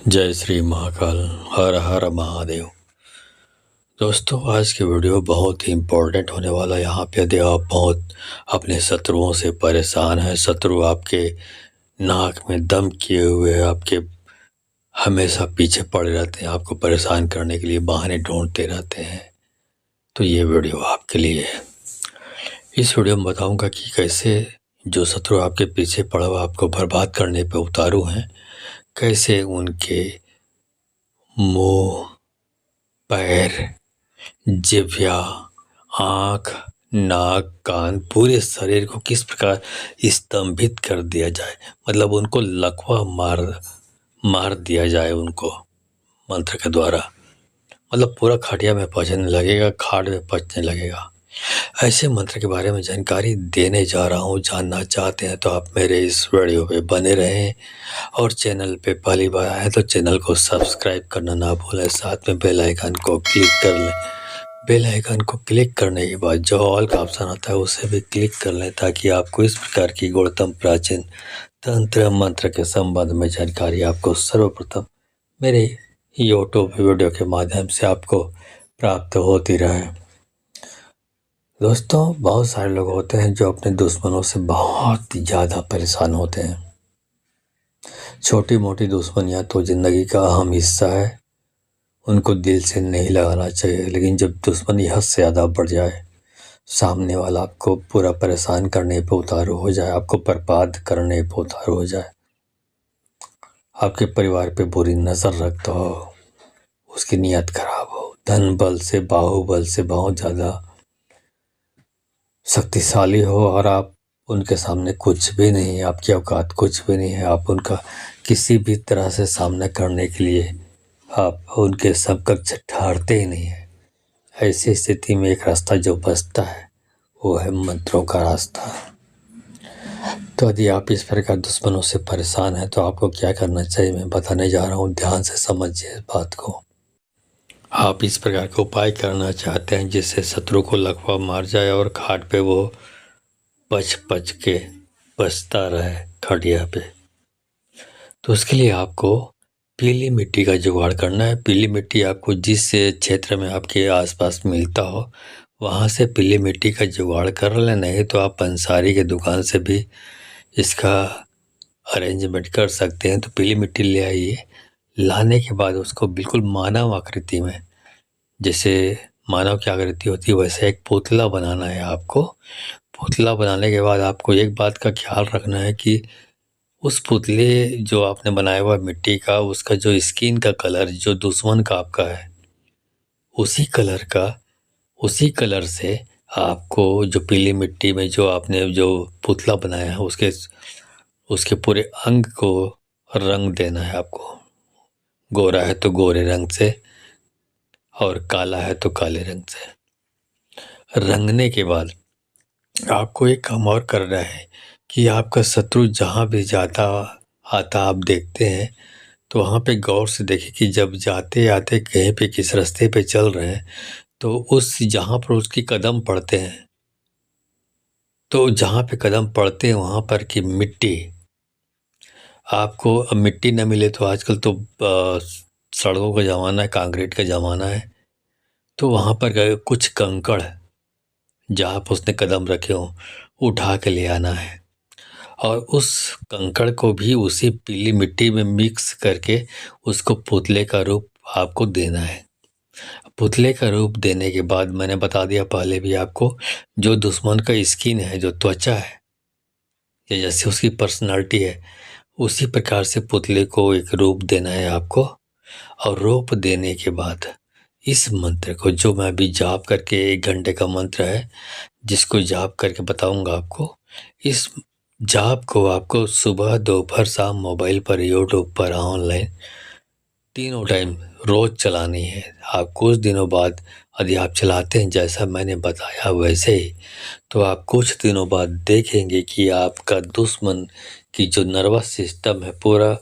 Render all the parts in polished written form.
जय श्री महाकाल। हर हर महादेव। दोस्तों, आज की वीडियो बहुत ही इम्पोर्टेंट होने वाला है। यहाँ पे यदि आप बहुत अपने शत्रुओं से परेशान हैं, शत्रु आपके नाक में दम किए हुए हैं, आपके हमेशा पीछे पड़े रहते हैं, आपको परेशान करने के लिए बहाने ढूंढते रहते हैं, तो ये वीडियो आपके लिए है। इस वीडियो में बताऊंगा कि कैसे जो शत्रु आपके पीछे पड़ा हुआ आपको बर्बाद करने पे उतारू हैं, कैसे उनके मुंह, पैर, जिह्वा, आँख, नाक, कान, पूरे शरीर को किस प्रकार स्तंभित कर दिया जाए, मतलब उनको लकवा मार दिया जाए उनको मंत्र के द्वारा, मतलब पूरा खटिया में पचने लगेगा, खाट में पचने लगेगा। ऐसे मंत्र के बारे में जानकारी देने जा रहा हूँ। जानना चाहते हैं तो आप मेरे इस वीडियो पे बने रहें, और चैनल पे पहली बार आए तो चैनल को सब्सक्राइब करना ना भूलें, साथ में बेल आइकन को क्लिक कर लें। बेल आइकन को क्लिक करने के बाद जो ऑल का ऑप्शन आता है उसे भी क्लिक कर लें, ताकि आपको इस प्रकार की गुणतम प्राचीन तंत्र मंत्र के संबंध में जानकारी आपको सर्वप्रथम मेरे यूट्यूब वीडियो के माध्यम से आपको प्राप्त होती रहे। दोस्तों, बहुत सारे लोग होते हैं जो अपने दुश्मनों से बहुत ज़्यादा परेशान होते हैं। छोटी मोटी दुश्मनियाँ तो ज़िंदगी का अहम हिस्सा है, उनको दिल से नहीं लगाना चाहिए, लेकिन जब दुश्मनी हद से ज़्यादा बढ़ जाए, सामने वाला आपको पूरा परेशान करने पे उतारू हो जाए, आपको बर्बाद करने पे उतारू हो जाए, आपके परिवार पे बुरी नज़र रखता हो, उसकी नीयत खराब हो, धन बल से बाहुबल से बहुत ज़्यादा शक्तिशाली हो, और आप उनके सामने कुछ भी नहीं है, आपकी औकात कुछ भी नहीं है, आप उनका किसी भी तरह से सामना करने के लिए आप उनके समकक्ष ठहरते ही नहीं है। ऐसी स्थिति में एक रास्ता जो बचता है वो है मंत्रों का रास्ता। तो यदि आप इस प्रकार दुश्मनों से परेशान हैं तो आपको क्या करना चाहिए, मैं बताने जा रहा हूँ। ध्यान से समझिए इस बात को। आप इस प्रकार का उपाय करना चाहते हैं जिससे शत्रु को लकवा मार जाए और खाट पे वो पच के बचता रहे खटिया पे, तो उसके लिए आपको पीली मिट्टी का जुगाड़ करना है। पीली मिट्टी आपको जिस क्षेत्र में आपके आसपास मिलता हो वहाँ से पीली मिट्टी का जुगाड़ कर लें, नहीं तो आप पंसारी के दुकान से भी इसका अरेंजमेंट कर सकते हैं। तो पीली मिट्टी ले आइए, लाने के बाद उसको बिल्कुल मानव आकृति में, जैसे मानव की आकृति होती है वैसे एक पुतला बनाना है आपको। पुतला बनाने के बाद आपको एक बात का ख्याल रखना है कि उस पुतले जो आपने बनाया हुआ मिट्टी का, उसका जो स्किन का कलर जो दुश्मन का आपका है, उसी कलर से आपको जो पीली मिट्टी में जो आपने जो पुतला बनाया है उसके उसके पूरे अंग को रंग देना है आपको। गोरा है तो गोरे रंग से, और काला है तो काले रंग से। रंगने के बाद आपको एक काम और करना है कि आपका शत्रु जहाँ भी जाता आता आप देखते हैं तो वहाँ पे गौर से देखें कि जब जाते आते कहीं पे किस रास्ते पे चल रहे हैं तो उस जहाँ पर उसकी कदम पड़ते हैं, तो जहाँ पे कदम पड़ते हैं वहाँ पर की मिट्टी, आपको अब मिट्टी न मिले तो आजकल तो सड़कों का ज़माना है, कंक्रीट का ज़माना है, तो वहाँ पर कुछ कंकड़ जहाँ पर उसने कदम रखे हों उठा के ले आना है, और उस कंकड़ को भी उसी पीली मिट्टी में मिक्स करके उसको पुतले का रूप आपको देना है। पुतले का रूप देने के बाद मैंने बता दिया पहले भी आपको, जो दुश्मन का स्किन है, जो त्वचा है, या जैसे उसकी पर्सनालिटी है, उसी प्रकार से पुतले को एक रूप देना है आपको। और रूप देने के बाद इस मंत्र को, जो मैं अभी जाप करके 1 घंटे का मंत्र है जिसको जाप करके बताऊंगा आपको, इस जाप को आपको सुबह दोपहर शाम मोबाइल पर, यूट्यूब पर, ऑनलाइन तीनों टाइम रोज चलानी है। आप कुछ दिनों बाद यदि आप चलाते हैं जैसा मैंने बताया वैसे ही, तो आप कुछ दिनों बाद देखेंगे कि आपका दुश्मन की जो नर्वस सिस्टम है पूरा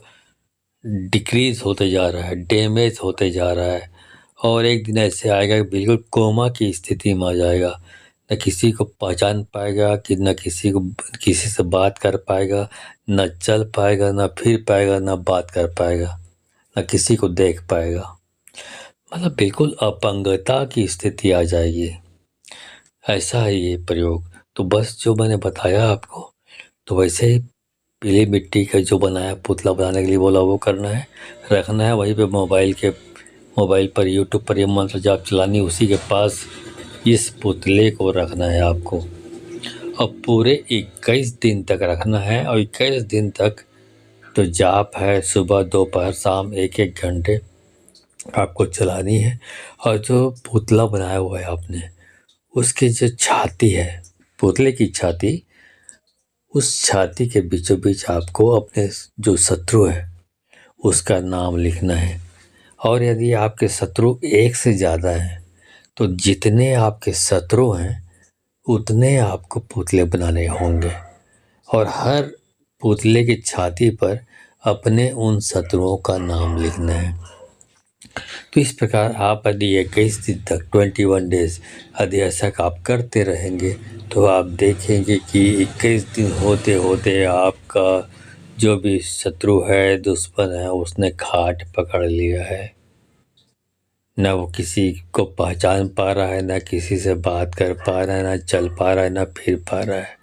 डिक्रीज होते जा रहा है, डैमेज होते जा रहा है, और एक दिन ऐसे आएगा कि बिल्कुल कोमा की स्थिति में आ जाएगा। न किसी को पहचान पाएगा, कि न किसी से बात कर पाएगा, न चल पाएगा, न फिर पाएगा, न बात कर पाएगा, न किसी को देख पाएगा। मतलब बिल्कुल अपंगता की स्थिति आ जाएगी। ऐसा है ये प्रयोग। तो बस जो मैंने बताया आपको, तो वैसे ही पीली मिट्टी का जो बनाया पुतला बनाने के लिए बोला वो करना है, रखना है वहीं पे मोबाइल पर यूट्यूब पर ये मंत्र जाप चलानी, उसी के पास इस पुतले को रखना है आपको। अब पूरे 21 दिन तक रखना है और 21 दिन तक तो जाप है सुबह दोपहर शाम 1-1 घंटे आपको चलानी है। और जो पुतला बनाया हुआ है आपने, उसकी जो छाती है, पुतले की छाती, उस छाती के बीचों बीच आपको अपने जो शत्रु है उसका नाम लिखना है। और यदि आपके शत्रु एक से ज़्यादा हैं तो जितने आपके शत्रु हैं उतने आपको पुतले बनाने होंगे और हर पुतले की छाती पर अपने उन शत्रुओं का नाम लिखना है। तो इस प्रकार आप यदि 21 दिन तक 21 डेज यदि ऐसा आप करते रहेंगे तो आप देखेंगे कि 21 दिन होते होते आपका जो भी शत्रु है, दुश्मन है, उसने खाट पकड़ लिया है। न वो किसी को पहचान पा रहा है, न किसी से बात कर पा रहा है, न चल पा रहा है, न फिर पा रहा है।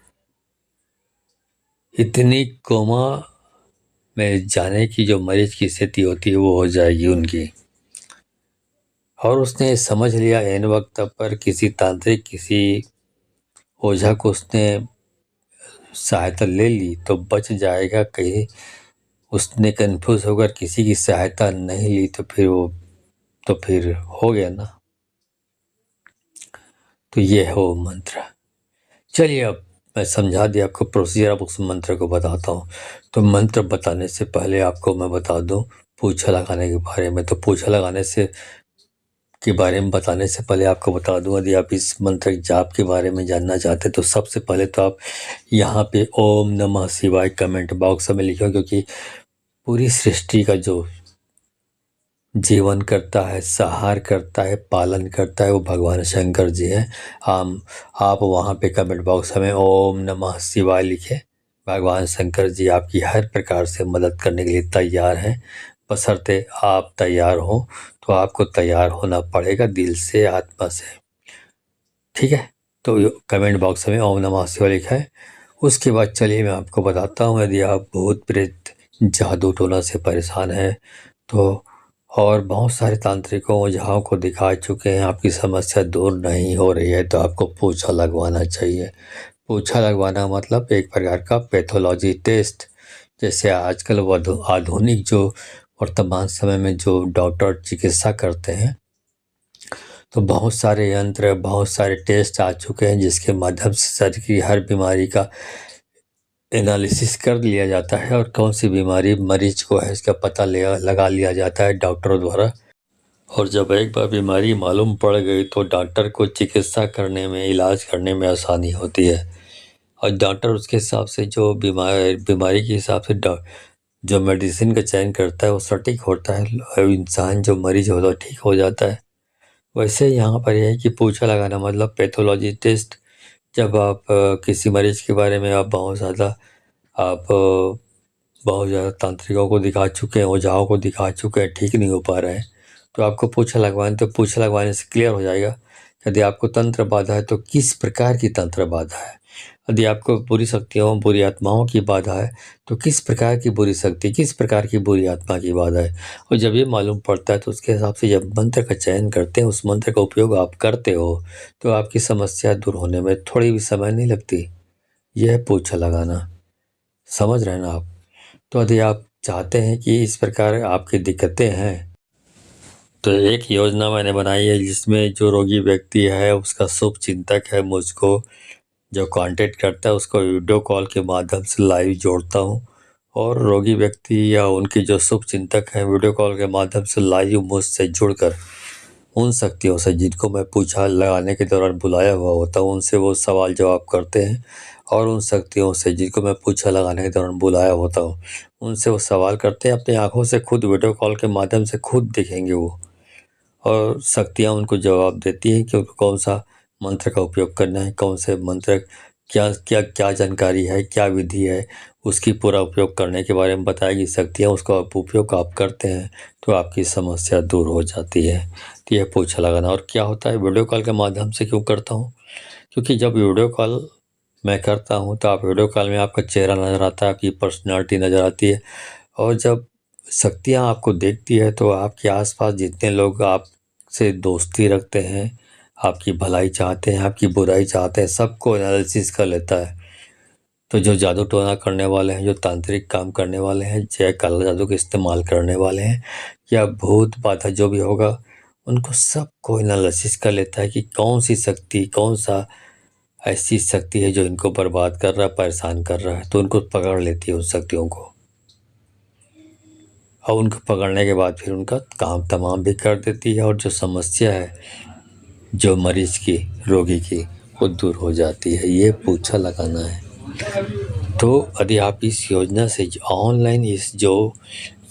इतनी कोमा में जाने की जो मरीज की स्थिति होती है वो हो जाएगी उनकी। और उसने समझ लिया एन वक्त पर किसी तांत्रिक, किसी ओझा को उसने सहायता ले ली तो बच जाएगा। कहीं उसने कंफ्यूज होकर किसी की सहायता नहीं ली तो फिर हो गया ना। तो ये हो मंत्र। चलिए अब मैं समझा दिया आपको प्रोसीजर, अब उस मंत्र को बताता हूँ। तो मंत्र बताने से पहले आपको मैं बता दूँ पूछा लगाने के बारे में। तो पूछा लगाने के बारे में बताने से पहले आपको बता दूं, यदि आप इस मंत्र जाप के बारे में जानना चाहते हैं तो सबसे पहले तो आप यहाँ पे ओम नमः शिवाय कमेंट बॉक्स में लिखो, क्योंकि पूरी सृष्टि का जो जीवन करता है, सहार करता है, पालन करता है वो भगवान शंकर जी हैं। आप वहाँ पे कमेंट बॉक्स में ओम नमः शिवाय लिखें। भगवान शंकर जी आपकी हर प्रकार से मदद करने के लिए तैयार हैं, बशर्ते आप तैयार हो। तो आपको तैयार होना पड़ेगा दिल से, आत्मा से, ठीक है। तो कमेंट बॉक्स में ओम नमः शिवाय लिखा है। उसके बाद चलिए मैं आपको बताता हूँ, यदि आप भूत प्रेत जादू टोना से परेशान हैं तो, और बहुत सारे तांत्रिकों ओझाओं को दिखा चुके हैं, आपकी समस्या दूर नहीं हो रही है, तो आपको पूछा लगवाना चाहिए। पूछा लगवाना मतलब एक प्रकार का पैथोलॉजी टेस्ट। जैसे आजकल आधुनिक जो वर्तमान समय में जो डॉक्टर चिकित्सा करते हैं, तो बहुत सारे यंत्र, बहुत सारे टेस्ट आ चुके हैं जिसके माध्यम से शरीर की हर बीमारी का एनालिसिस कर लिया जाता है और कौन सी बीमारी मरीज को है इसका पता लगा लिया जाता है डॉक्टरों द्वारा। और जब एक बार बीमारी मालूम पड़ गई तो डॉक्टर को चिकित्सा करने में, इलाज करने में आसानी होती है। और डॉक्टर उसके हिसाब से जो बीमारी के हिसाब से जो मेडिसिन का चयन करता है वो सटीक होता है और इंसान जो मरीज होता है ठीक हो जाता है। वैसे यहाँ पर यह है कि पूछा लगाना मतलब पैथोलॉजी टेस्ट। जब आप किसी मरीज के बारे में आप बहुत ज़्यादा तांत्रिकों को दिखा चुके हैं, ओझाओं को दिखा चुके हैं, ठीक नहीं हो पा रहे हैं, तो आपको पूछा लगवाएं। तो पूछा लगवाने से क्लियर हो जाएगा यदि आपको तंत्र बाधा है तो किस प्रकार की तंत्र बाधा है। यदि आपको बुरी शक्तियों, बुरी आत्माओं की बाधा है तो किस प्रकार की बुरी शक्ति, किस प्रकार की बुरी आत्मा की बाधा है। और जब ये मालूम पड़ता है तो उसके हिसाब से जब मंत्र का चयन करते हैं, उस मंत्र का उपयोग आप करते हो तो आपकी समस्या दूर होने में थोड़ी भी समय नहीं लगती। यह है पूछा लगाना। समझ रहे हैं ना आप। तो यदि आप चाहते हैं कि इस प्रकार आपकी दिक्कतें हैं तो एक योजना मैंने बनाई है जिसमें जो रोगी व्यक्ति है उसका शुभ चिंतक है, मुझको जो कांटेक्ट करता है उसको वीडियो कॉल के माध्यम से लाइव जोड़ता हूँ। और रोगी व्यक्ति या उनके जो शुभ चिंतक हैं वीडियो कॉल के माध्यम से लाइव मुझसे जुड़कर उन शक्तियों से जिनको मैं पूछा लगाने के दौरान बुलाया हुआ होता हूँ उनसे वो सवाल जवाब करते हैं। और उन शक्तियों से जिनको मैं पूछा लगाने के दौरान बुलाया होता हूँ उनसे वो सवाल करते हैं, अपनी आंखों से खुद वीडियो कॉल के माध्यम से खुद दिखेंगे वो। और शक्तियाँ उनको जवाब देती हैं कि उनको कौन सा मंत्र का उपयोग करना है, कौन से मंत्र क्या क्या क्या जानकारी है, क्या विधि है, उसकी पूरा उपयोग करने के बारे में बताएगी शक्तियाँ। उसका उपयोग आप करते हैं तो आपकी समस्या दूर हो जाती है। तो यह पोछा लगाना। और क्या होता है, वीडियो कॉल के माध्यम से क्यों करता हूँ? क्योंकि जब वीडियो कॉल मैं करता हूँ तो आप वीडियो कॉल में आपका चेहरा नज़र आता है, आपकी पर्सनालिटी नज़र आती है। और जब शक्तियाँ आपको देखती है तो आपके आसपास जितने लोग आपसे दोस्ती रखते हैं, आपकी भलाई चाहते हैं, आपकी बुराई चाहते हैं, सबको एनालिसिस कर लेता है। तो जो जादू टोना करने वाले हैं, जो तांत्रिक काम करने वाले हैं, चाहे काला जादू का इस्तेमाल करने वाले हैं या भूत बाधा जो भी होगा, उनको सबको एनालिसिस कर लेता है कि कौन सी शक्ति, कौन सा ऐसी शक्ति है जो इनको बर्बाद कर रहा है, परेशान कर रहा है। तो उनको पकड़ लेती है उन शक्तियों को, और उनको पकड़ने के बाद फिर उनका काम तमाम भी कर देती है। और जो समस्या है जो मरीज की, रोगी की, वो दूर हो जाती है। ये पोछा लगाना है। तो यदि आप इस योजना से ऑनलाइन इस जो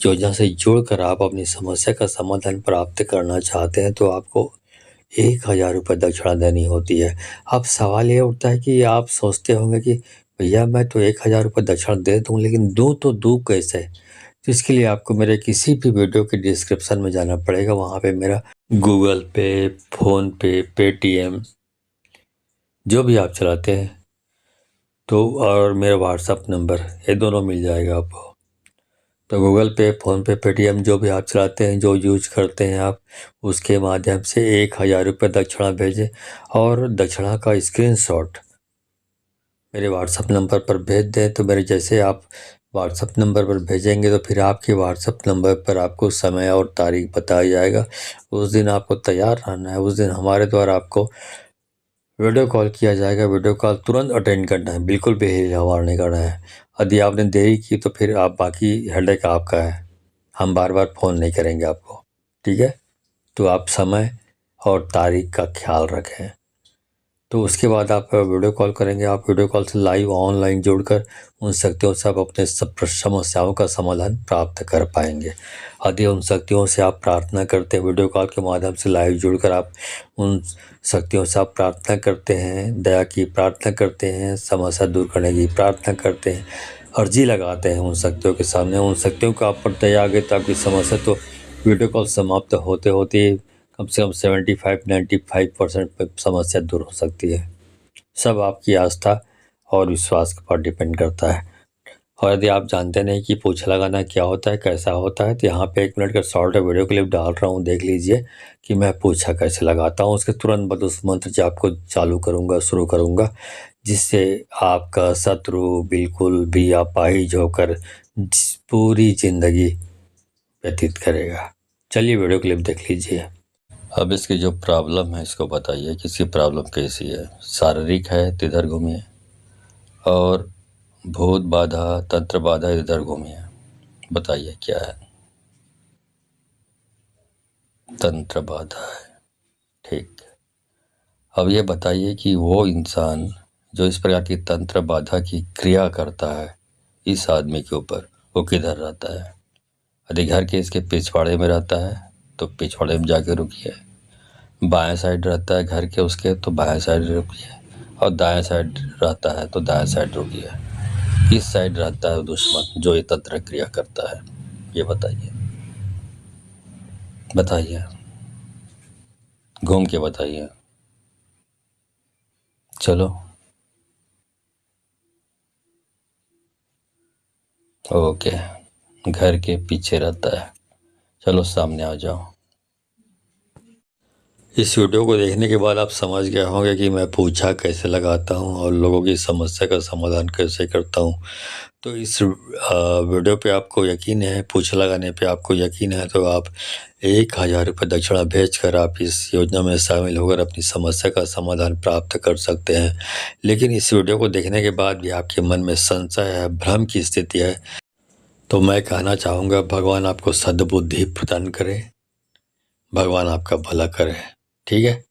योजना से जुड़कर आप अपनी समस्या का समाधान प्राप्त करना चाहते हैं तो आपको 1000 रुपये दक्षिणा देनी होती है। अब सवाल ये उठता है कि आप सोचते होंगे कि भैया मैं तो 1000 रुपये दक्षिणा दे दूँ, लेकिन दूँ तो दूँ कैसे? तो इसके लिए आपको मेरे किसी भी वीडियो के डिस्क्रिप्शन में जाना पड़ेगा। वहाँ पे मेरा गूगल पे, फ़ोनपे, पेटीएम जो भी आप चलाते हैं तो, और मेरा व्हाट्सअप नंबर, ये दोनों मिल जाएगा आपको। तो गूगल पे, फ़ोनपे, पेटीएम जो भी आप चलाते हैं, जो यूज करते हैं आप, उसके माध्यम से 1000 रुपये दक्षिणा भेजें। और दक्षिणा का स्क्रीनशॉट मेरे व्हाट्सअप नंबर पर भेज दें। तो मेरे जैसे आप व्हाट्सअप नंबर पर भेजेंगे तो फिर आपके व्हाट्सअप नंबर पर आपको समय और तारीख बताया जाएगा। उस दिन आपको तैयार रहना है। उस दिन हमारे द्वारा आपको वीडियो कॉल किया जाएगा। वीडियो कॉल तुरंत अटेंड करना है, बिल्कुल भी हवार नहीं करना है। यदि आपने देरी की तो फिर आप बाकी हेडेक आपका है, हम बार बार फ़ोन नहीं करेंगे आपको, ठीक है? तो आप समय और तारीख का ख्याल रखें। तो उसके बाद आप वीडियो कॉल करेंगे। आप वीडियो कॉल से लाइव ऑनलाइन जुड़कर उन शक्तियों से आप अपने सब समस्याओं का समाधान प्राप्त कर पाएंगे। यदि उन शक्तियों से आप प्रार्थना करते हैं, वीडियो कॉल के माध्यम से लाइव जुड़कर आप उन शक्तियों से आप प्रार्थना करते हैं, दया की प्रार्थना करते हैं, समस्या दूर करने की प्रार्थना करते हैं, अर्जी लगाते हैं उन शक्तियों के सामने, उन शक्तियों को आप पर दया आ गई तो आपकी समस्या तो वीडियो कॉल समाप्त होते होते कम से कम 75-95% समस्या दूर हो सकती है। सब आपकी आस्था और विश्वास पर डिपेंड करता है। और यदि आप जानते नहीं कि पोछा लगाना क्या होता है, कैसा होता है, तो यहाँ पे 1 मिनट का शॉर्ट वीडियो क्लिप डाल रहा हूँ, देख लीजिए कि मैं पोछा कैसे लगाता हूँ। उसके तुरंत बाद उस मंत्र जाप को चालू करूँगा, शुरू करूँगा, जिससे आपका शत्रु बिल्कुल भी अपाहिज होकर पूरी ज़िंदगी व्यतीत करेगा। चलिए वीडियो क्लिप देख लीजिए। अब इसकी जो प्रॉब्लम है इसको बताइए कि इसकी प्रॉब्लम कैसी है। शारीरिक है तो इधर घूमिए, और भूत बाधा, तंत्र बाधा इधर घूमिए। बताइए क्या है? तंत्र बाधा है, ठीक। अब ये बताइए कि वो इंसान जो इस प्रकार की तंत्र बाधा की क्रिया करता है इस आदमी के ऊपर, वो किधर रहता है? यदि घर के इसके पिछवाड़े में रहता है तो पिछवाड़े में जाके रुकिए। बाएं साइड रहता है घर के उसके तो बाएं साइड रुकिए, और दाएं साइड रहता है तो दाएं साइड रुकिए। इस साइड रहता है दुश्मन जो ये तंत्र क्रिया करता है, ये बताइए, बताइए, घूम के बताइए। चलो, ओके, घर के पीछे रहता है। चलो सामने आ जाओ। इस वीडियो को देखने के बाद आप समझ गए होंगे कि मैं पोछा कैसे लगाता हूँ और लोगों की समस्या का समाधान कैसे करता हूँ। तो इस वीडियो पे आपको यकीन है, पोछा लगाने पे आपको यकीन है, तो आप 1000 रुपये दक्षिणा भेजकर आप इस योजना में शामिल होकर अपनी समस्या का समाधान प्राप्त कर सकते हैं। लेकिन इस वीडियो को देखने के बाद भी आपके मन में संशय है, भ्रम की स्थिति है, तो मैं कहना चाहूँगा भगवान आपको सद्बुद्धि प्रदान करे, भगवान आपका भला करे, ठीक है?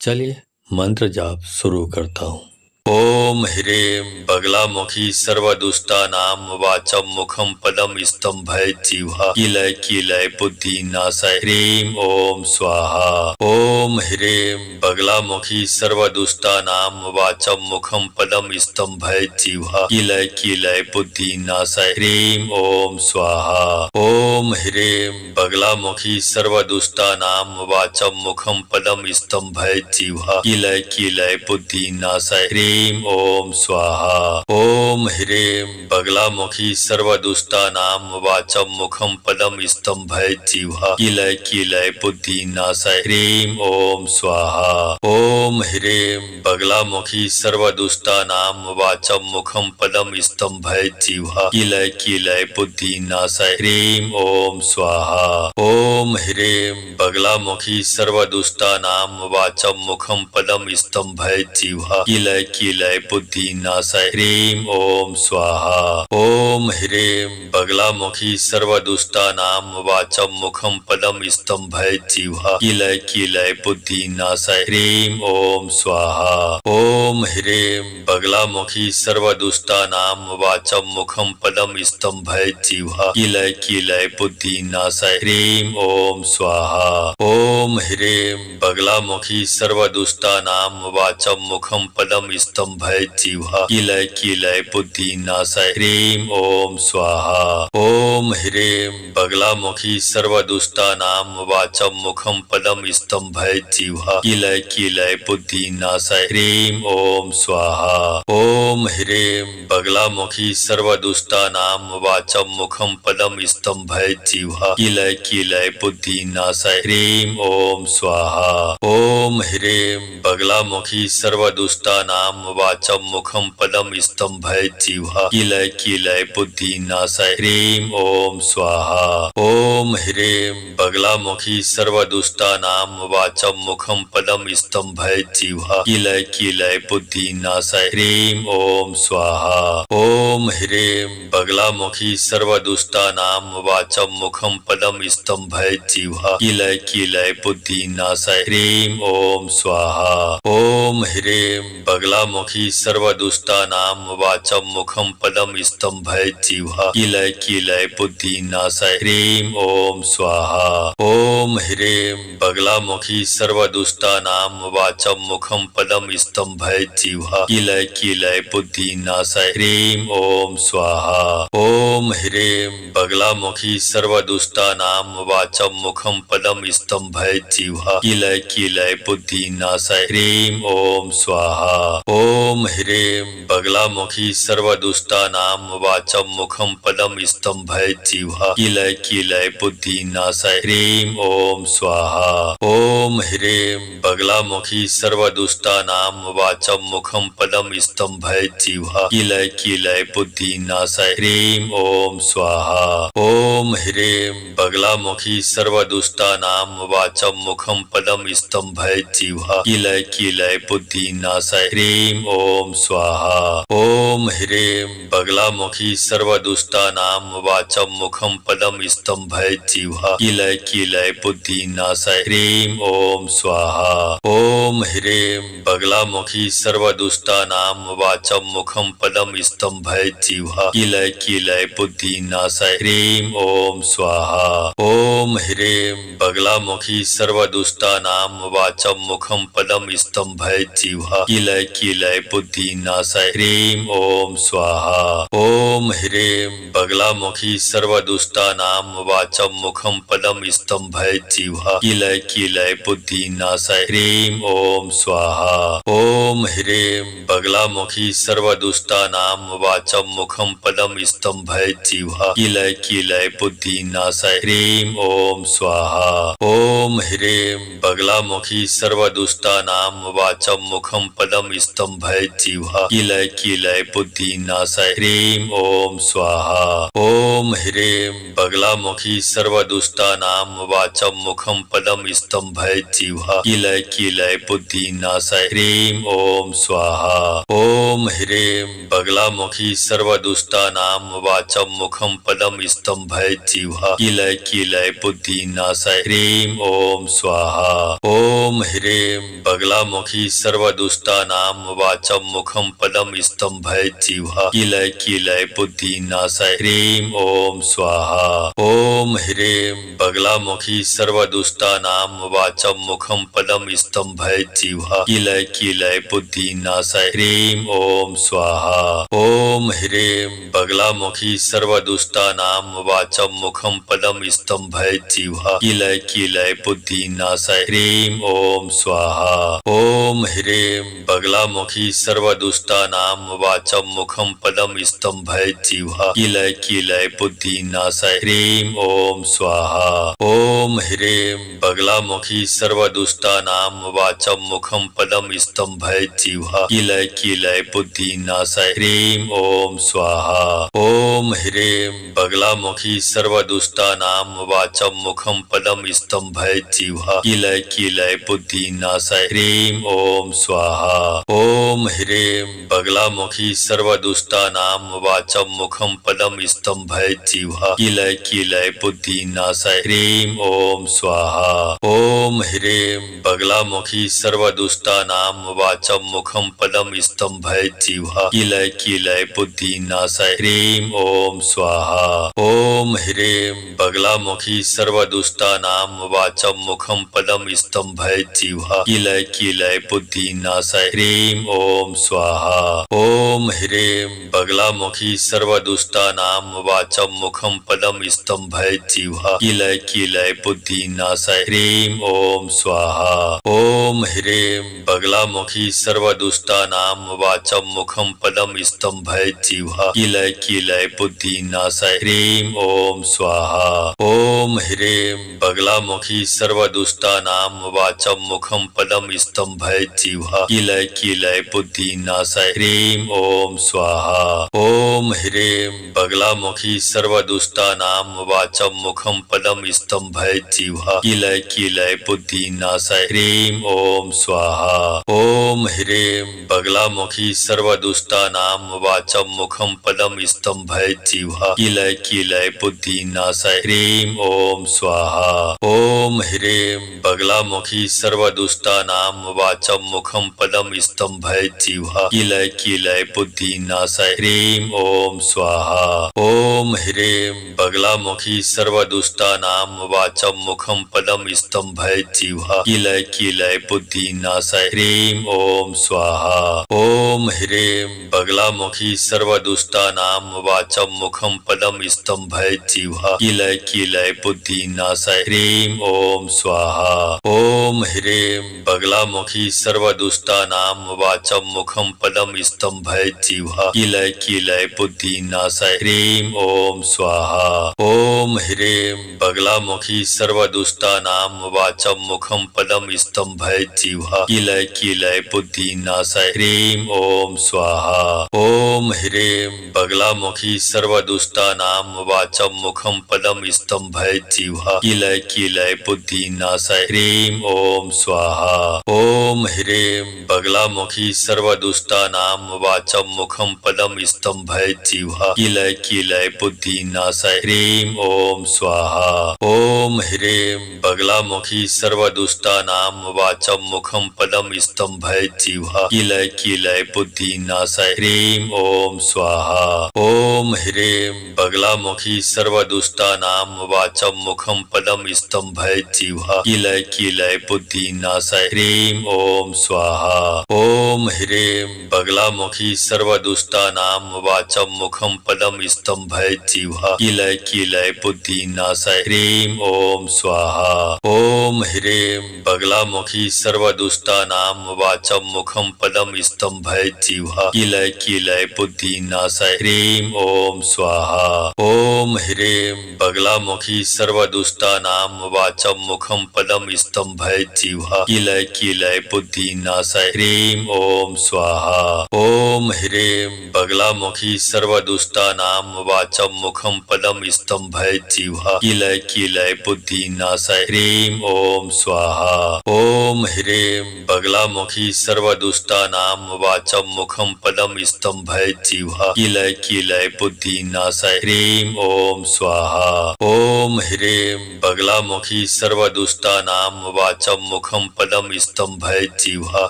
चलिए मंत्र जाप शुरू करता हूँ। ओम ॐ ह्रीं बगलामुखी सर्वदुष्टानां वाचं मुखं पदं स्तम्भयत् जिह्वा कीलय कीलय बुद्धिनाशय ह्रीं ॐ स्वाहा। ॐ ह्रीं बगलामुखी सर्वदुष्टानां वाचं मुखं पदं स्तम्भयत् जिह्वा कीलय कीलय बुद्धिनाशय ह्रीं ॐ स्वाहा। ॐ ह्रीं बगलामुखी सर्वदुष्टानां वाचं मुखं पदं स्तम्भयत् जिह्वा कीलय कीलय बुद्धिनाशय ह्रीं ॐ स्वाहा। ॐ ह्रीं बगलामुखी सर्वदुष्टानां वाचं मुखं पदं स्तम्भयत् जिह्वा कीलय कीलय बुद्धिनाशय ह्रीं ॐ स्वाहा। ॐ ह्रीं बगलामुखी सर्वदुष्टानां वाचं मुखं पदं स्तम्भयत् जिह्वा कीलय कीलय बुद्धिनाशय ह्रीं ॐ स्वाहा। ॐ ह्रीं बगलामुखी सर्वदुष्टानां वाचं मुखं पदं स्तम्भयत् जिह्वा कीलय कीलय बुद्धिनाशय ह्रीं ॐ स्वाहा। ॐ ह्रीं बगलामुखी सर्वदुष्टानां वाचं मुखं पदं स्तम्भयत् जिह्वा कीलय कीलय बुद्धिनाशय ह्रीं ॐ स्वाहा। ॐ ह्रीं बगलामुखी सर्वदुष्टानां वाचं मुखं पदं स्तम्भयत् जिह्वा कीलय कीलय बुद्धिनाशय ह्रीं ॐ स्वाहा। ॐ ह्रीं बगलामुखी सर्वदुष्टानां वाचं मुखं पदं स्तम्भयत् जिह्वा कीलय कीलय बुद्धिनाशय ह्रीं ॐ स्वाहा। ॐ ह्रीं बगलामुखी सर्वदुष्टानां वाचं मुखं पदं स्तम्भयत् जिह्वा कीलय कीलय बुद्धिनाशय ह्रीं ॐ स्वाहा। ॐ ह्रीं बगलामुखी सर्वदुष्टानां वाचं मुखं पदं स्तम्भयत् जिह्वा कीलय कीलय बुद्धिनाशय ह्रीं ॐ स्वाहा। ॐ ह्रीं बगलामुखी सर्वदुष्टानां वाचं मुखं पदं स्तम्भयत् जिह्वा कीलय कीलय बुद्धिनाशय ह्रीं ॐ स्वाहा। ॐ ह्रीं बगलामुखी सर्वदुष्टानां वाचं मुखं पदं स्तम्भयत् जिह्वा कीलय कीलय बुद्धिनाशय ह्रीं ॐ स्वाहा। ॐ ह्रीं बगलामुखी सर्वदुष्टानां वाचं मुखं पदं स्तम्भयत् जिह्वा कीलय कीलय बुद्धिनाशय ह्रीं ॐ स्वाहा। ॐ ह्रीं बगलामुखी सर्वदुष्टानां वाचं मुखं पदं स्तम्भयत् जिह्वा कीलय कीलय बुद्धिनाशय ह्रीं ॐ स्वाहा। ॐ ह्रीं बगलामुखी सर्वदुष्टानां वाचं मुखं पदं स्तम्भयत् जिह्वा कीलय कीलय बुद्धिनाशय ह्रीं ॐ स्वाहा। ॐ ह्रीं बगलामुखी सर्वदुष्टानां वाचं मुखं पदं स्तम्भयत् जिह्वा कीलय कीलय बुद्धिनाशय ह्रीं ॐ स्वाहा। ॐ ह्रीं बगलामुखी सर्वदुष्टानां वाचं मुखं पदं स्तम्भयत् जिह्वा कीलय कीलय बुद्धिनाशय ह्रीं ॐ स्वाहा। ॐ ह्रीं बगलामुखी सर्वदुष्टानां वाचं मुखं पदं स्तम्भयत् जिह्वा कीलय कीलय बुद्धिनाशय ह्रीं ॐ स्वाहा। ॐ ह्रीं बगलामुखी सर्वदुष्टानां वाचं मुखं पदं स्तम्भयत् जिह्वा कीलय कीलय बुद्धिनाशय ह्रीं ॐ स्वाहा। ॐ ह्रीं बगलामुखी सर्वदुष्टानां वाचं मुखं पदं स्तम्भयत् जिह्वा कीलय कीलय बुद्धिनाशय ह्रीं ॐ स्वाहा। ॐ ह्रीं बगलामुखी सर्वदुष्टानां वाचं मुखं पदं स्तम्भयत् जिह्वा कीलय कीलय बुद्धिनाशय ह्रीं ॐ स्वाहा। ॐ ह्रीं बगलामुखी सर्वदुष्टानां वाचं मुखं पदं स्तम्भयत् जिह्वा कीलय कीलय बुद्धिनाशय ह्रीं ॐ स्वाहा। ॐ ह्रीं बगलामुखी सर्वदुष्टानां वाचं मुखं पदं स्तम्भयत् जिह्वा कीलय कीलय बुद्धिनाशय ह्रीं ॐ स्वाहा। ॐ ह्रीं बगलामुखी सर्वदुष्टानां वाचं मुखं पदं स्तम्भयत् जिह्वा कीलय कीलय बुद्धिनाशय ह्रीं ॐ स्वाहा। ॐ ह्रीं बगलामुखी सर्वदुष्टानां वाचं मुखं पदं स्तम्भयत् जिह्वा कीलय कीलय बुद्धिनाशय ह्रीं ॐ स्वाहा। ॐ ह्रीं बगलामुखी सर्वदुष्टानां वाचं मुखं पदं स्तम्भयत् जिह्वा कीलय कीलय बुद्धिनाशय ह्रीं ॐ स्वाहा। ॐ ह्रीं बगलामुखी सर्वदुष्टानां वाचं मुखं पदं स्तम्भयत् जिह्वा कीलय कीलय बुद्धिनाशय ह्रीं ॐ स्वाहा। ॐ ह्रीं बगलामुखी सर्वदुष्टानां वाचं वाचं मुखं पदं स्तंभय जिह्वा कीलय कीलय बुद्धिनाशय ह्रीं ओम स्वाहा। ओम ह्रीं बगलामुखी सर्वदुष्टानां वाचं मुखं पदं स्तंभय जिह्वा कीलय कीलय बुद्धिनाशय ह्रीं ओम स्वाहा। ओम ह्रीं बगलामुखी सर्वदुष्टानां वाचं मुखं पदं स्तंभय जिह्वा कीलय कीलय बुद्धिनाशय ह्रीं ओम स्वाहा। ओम ह्रीं बगलामुखी सर्वदुष्टानां वाचं मुखं पदं स्तंभय जिह्वा कीलय कीलय बुद्धिनाशय ह्रीं ओम स्वाहा। ओम ह्रीं बगलामुखी सर्वदुष्टानां वाचं मुखं पदं स्तंभय जिह्वा कीलय कीलय बुद्धिनाशय ह्रीं ओम स्वाहा। ओम ह्रीं बगलामुखी सर्वदुष्टानां वाचं मुखं पदं स्तंभय जिह्वा कीलय कीलय बुद्धिनाशय ह्रीं ओम स्वाहा। ओम ह्रीं बगलामुखी सर्वदुष्टानां वाचं मुखं पदं स्तंभय जिह्वा कीलय कीलय बुद्धिनाशय ह्रीं ओम स्वाहा। ओम ह्रीं बगलामुखी सर्वदुष्टानां वाचं मुखं पदं स्तंभय जिह्वा कीलय कीलय बुद्धिनाशय ह्रीं ओम स्वाहा। ओम ह्रीं बगलामुखी सर्वदुष्टानां वाचं मुखं पदं स्तंभय जिह्वा कीलय कीलय बुद्धिनाशय ह्रीं ओम स्वाहा। ओम ह्रीं बगलामुखी सर्वदुष्टानां वाचं मुखं पदं स्तंभय जिह्वा कीलय कीलय बुद्धिनाशय ह्रीं ओम स्वाहा। ओम ह्रीं बगलामुखी सर्वदुष्टानां वाचं मुखं पदं स्तंभय जिह्वा कीलय कीलय बुद्धिनाशय ह्रीं ओम स्वाहा। ओम ह्रीं बगलामुखी सर्वदुष्टानां वाचं मुखं पदं स्तंभय जिह्वा कीलय कीलय बुद्धिनाशय ह्रीं ओम स्वाहा। ओम ह्रीं बगलामुखी सर्वदुष्टानां वाचं मुखं पदं स्तंभय जिह्वा कीलय कीलय बुद्धिनाशय ह्रीं ओम स्वाहा। ओम ह्रीं बगलामुखी सर्वदुष्टानां वाचं मुखं पदं स्तंभय जिह्वा कीलय कीलय बुद्धिनाशय ह्रीं ओम स्वाहा। ओम ह्रीं बगलामुखी सर्वदुष्टानां वाचं मुखं पदं स्तंभय जिह्वा कीलय कीलय बुद्धिनाशय ह्रीं ओम स्वाहा। ओम ह्रीं बगलामुखी सर्वदुष्टानां वाचं मुखं पदं स्तंभय जिह्वा कीलय कीलय बुद्धिनाशय ह्रीं ओम स्वाहा। ओम ह्रीं बगलामुखी सर्वदुष्टानां वाचं मुखं पदं स्तंभय जिह्वा कीलय कीलय बुद्धिनाशय ह्रीं ओम स्वाहा। ओम ह्रीं बगलामुखी सर्वदुष्टानां वाचं मुखं पदं स्तंभय जिह्वा कीलय कीलय बुद्धिनाशय ह्रीं ओम स्वाहा। ओम ह्रीं बगलामुखी सर्वदुष्टानां वाचं मुखं पदं स्तंभय जिह्वा कीलय कीलय बुद्धिनाशय ह्रीं ओम स्वाहा। ओम ह्रीं बगलामुखी सर्वदुष्टानां वाचं मुखं पदं स्तंभय जिह्वा कीलय कीलय बुद्धिनाशय ह्रीं ओम स्वाहा। ओम ह्रीं बगलामुखी सर्वदुष्टानां वाचं मुखं पदं स्तंभय जिह्वा कीलय कीलय बुद्धिनाशय ह्रीं ओम स्वाहा। ओम ह्रीं बगलामुखी सर्वदुष्टानां वाचं मुखं पदं स्तंभय जिह्वा कीलय कीलय बुद्धिनाशय ह्रीं ओम स्वाहा। ओम ह्रीं बगलामुखी सर्वदुष्टानां वाचं मुखं पदं स्तंभय जिह्वा कीलय कीलय बुद्धिनाशय ह्रीं ओम स्वाहा। ओम ह्रीं बगलामुखी सर्वदुष्टानां वाचं मुखं पदं स्तंभय जिह्वा कीलय कीलय बुद्धिनाशय ह्रीं ओम स्वाहा। ओम ह्रीं बगलामुखी सर्वदुष्टानां वाचं मुखं पदं स्तंभय जिह्वा कीलय कीलय बुद्धिनाशय ह्रीं ओम स्वाहा। ओम ह्रीं बगलामुखी सर्वदुष्टानां वाचं मुखं पदं स्तंभय जिह्वा कीलय कीलय बुद्धिनाशय ह्रीं ओम स्वाहा। ओम ह्रीं बगलामुखी सर्वदुष्टानां वाचं मुखं पदं स्तंभय जिह्वा कीलय कीलय बुद्धिनाशय ह्रीं ओम स्वाहा। ओम ह्रीं बगलामुखी सर्वदुष्टानां वाचं वाचं मुखं पदं स्तंभय जिह्वा कीलय कीलय बुद्धिनाशय ह्रीं ओम स्वाहा। ओम ह्रीं बगलामुखी सर्वदुष्टानां वाचं मुखं पदं स्तंभय जिह्वा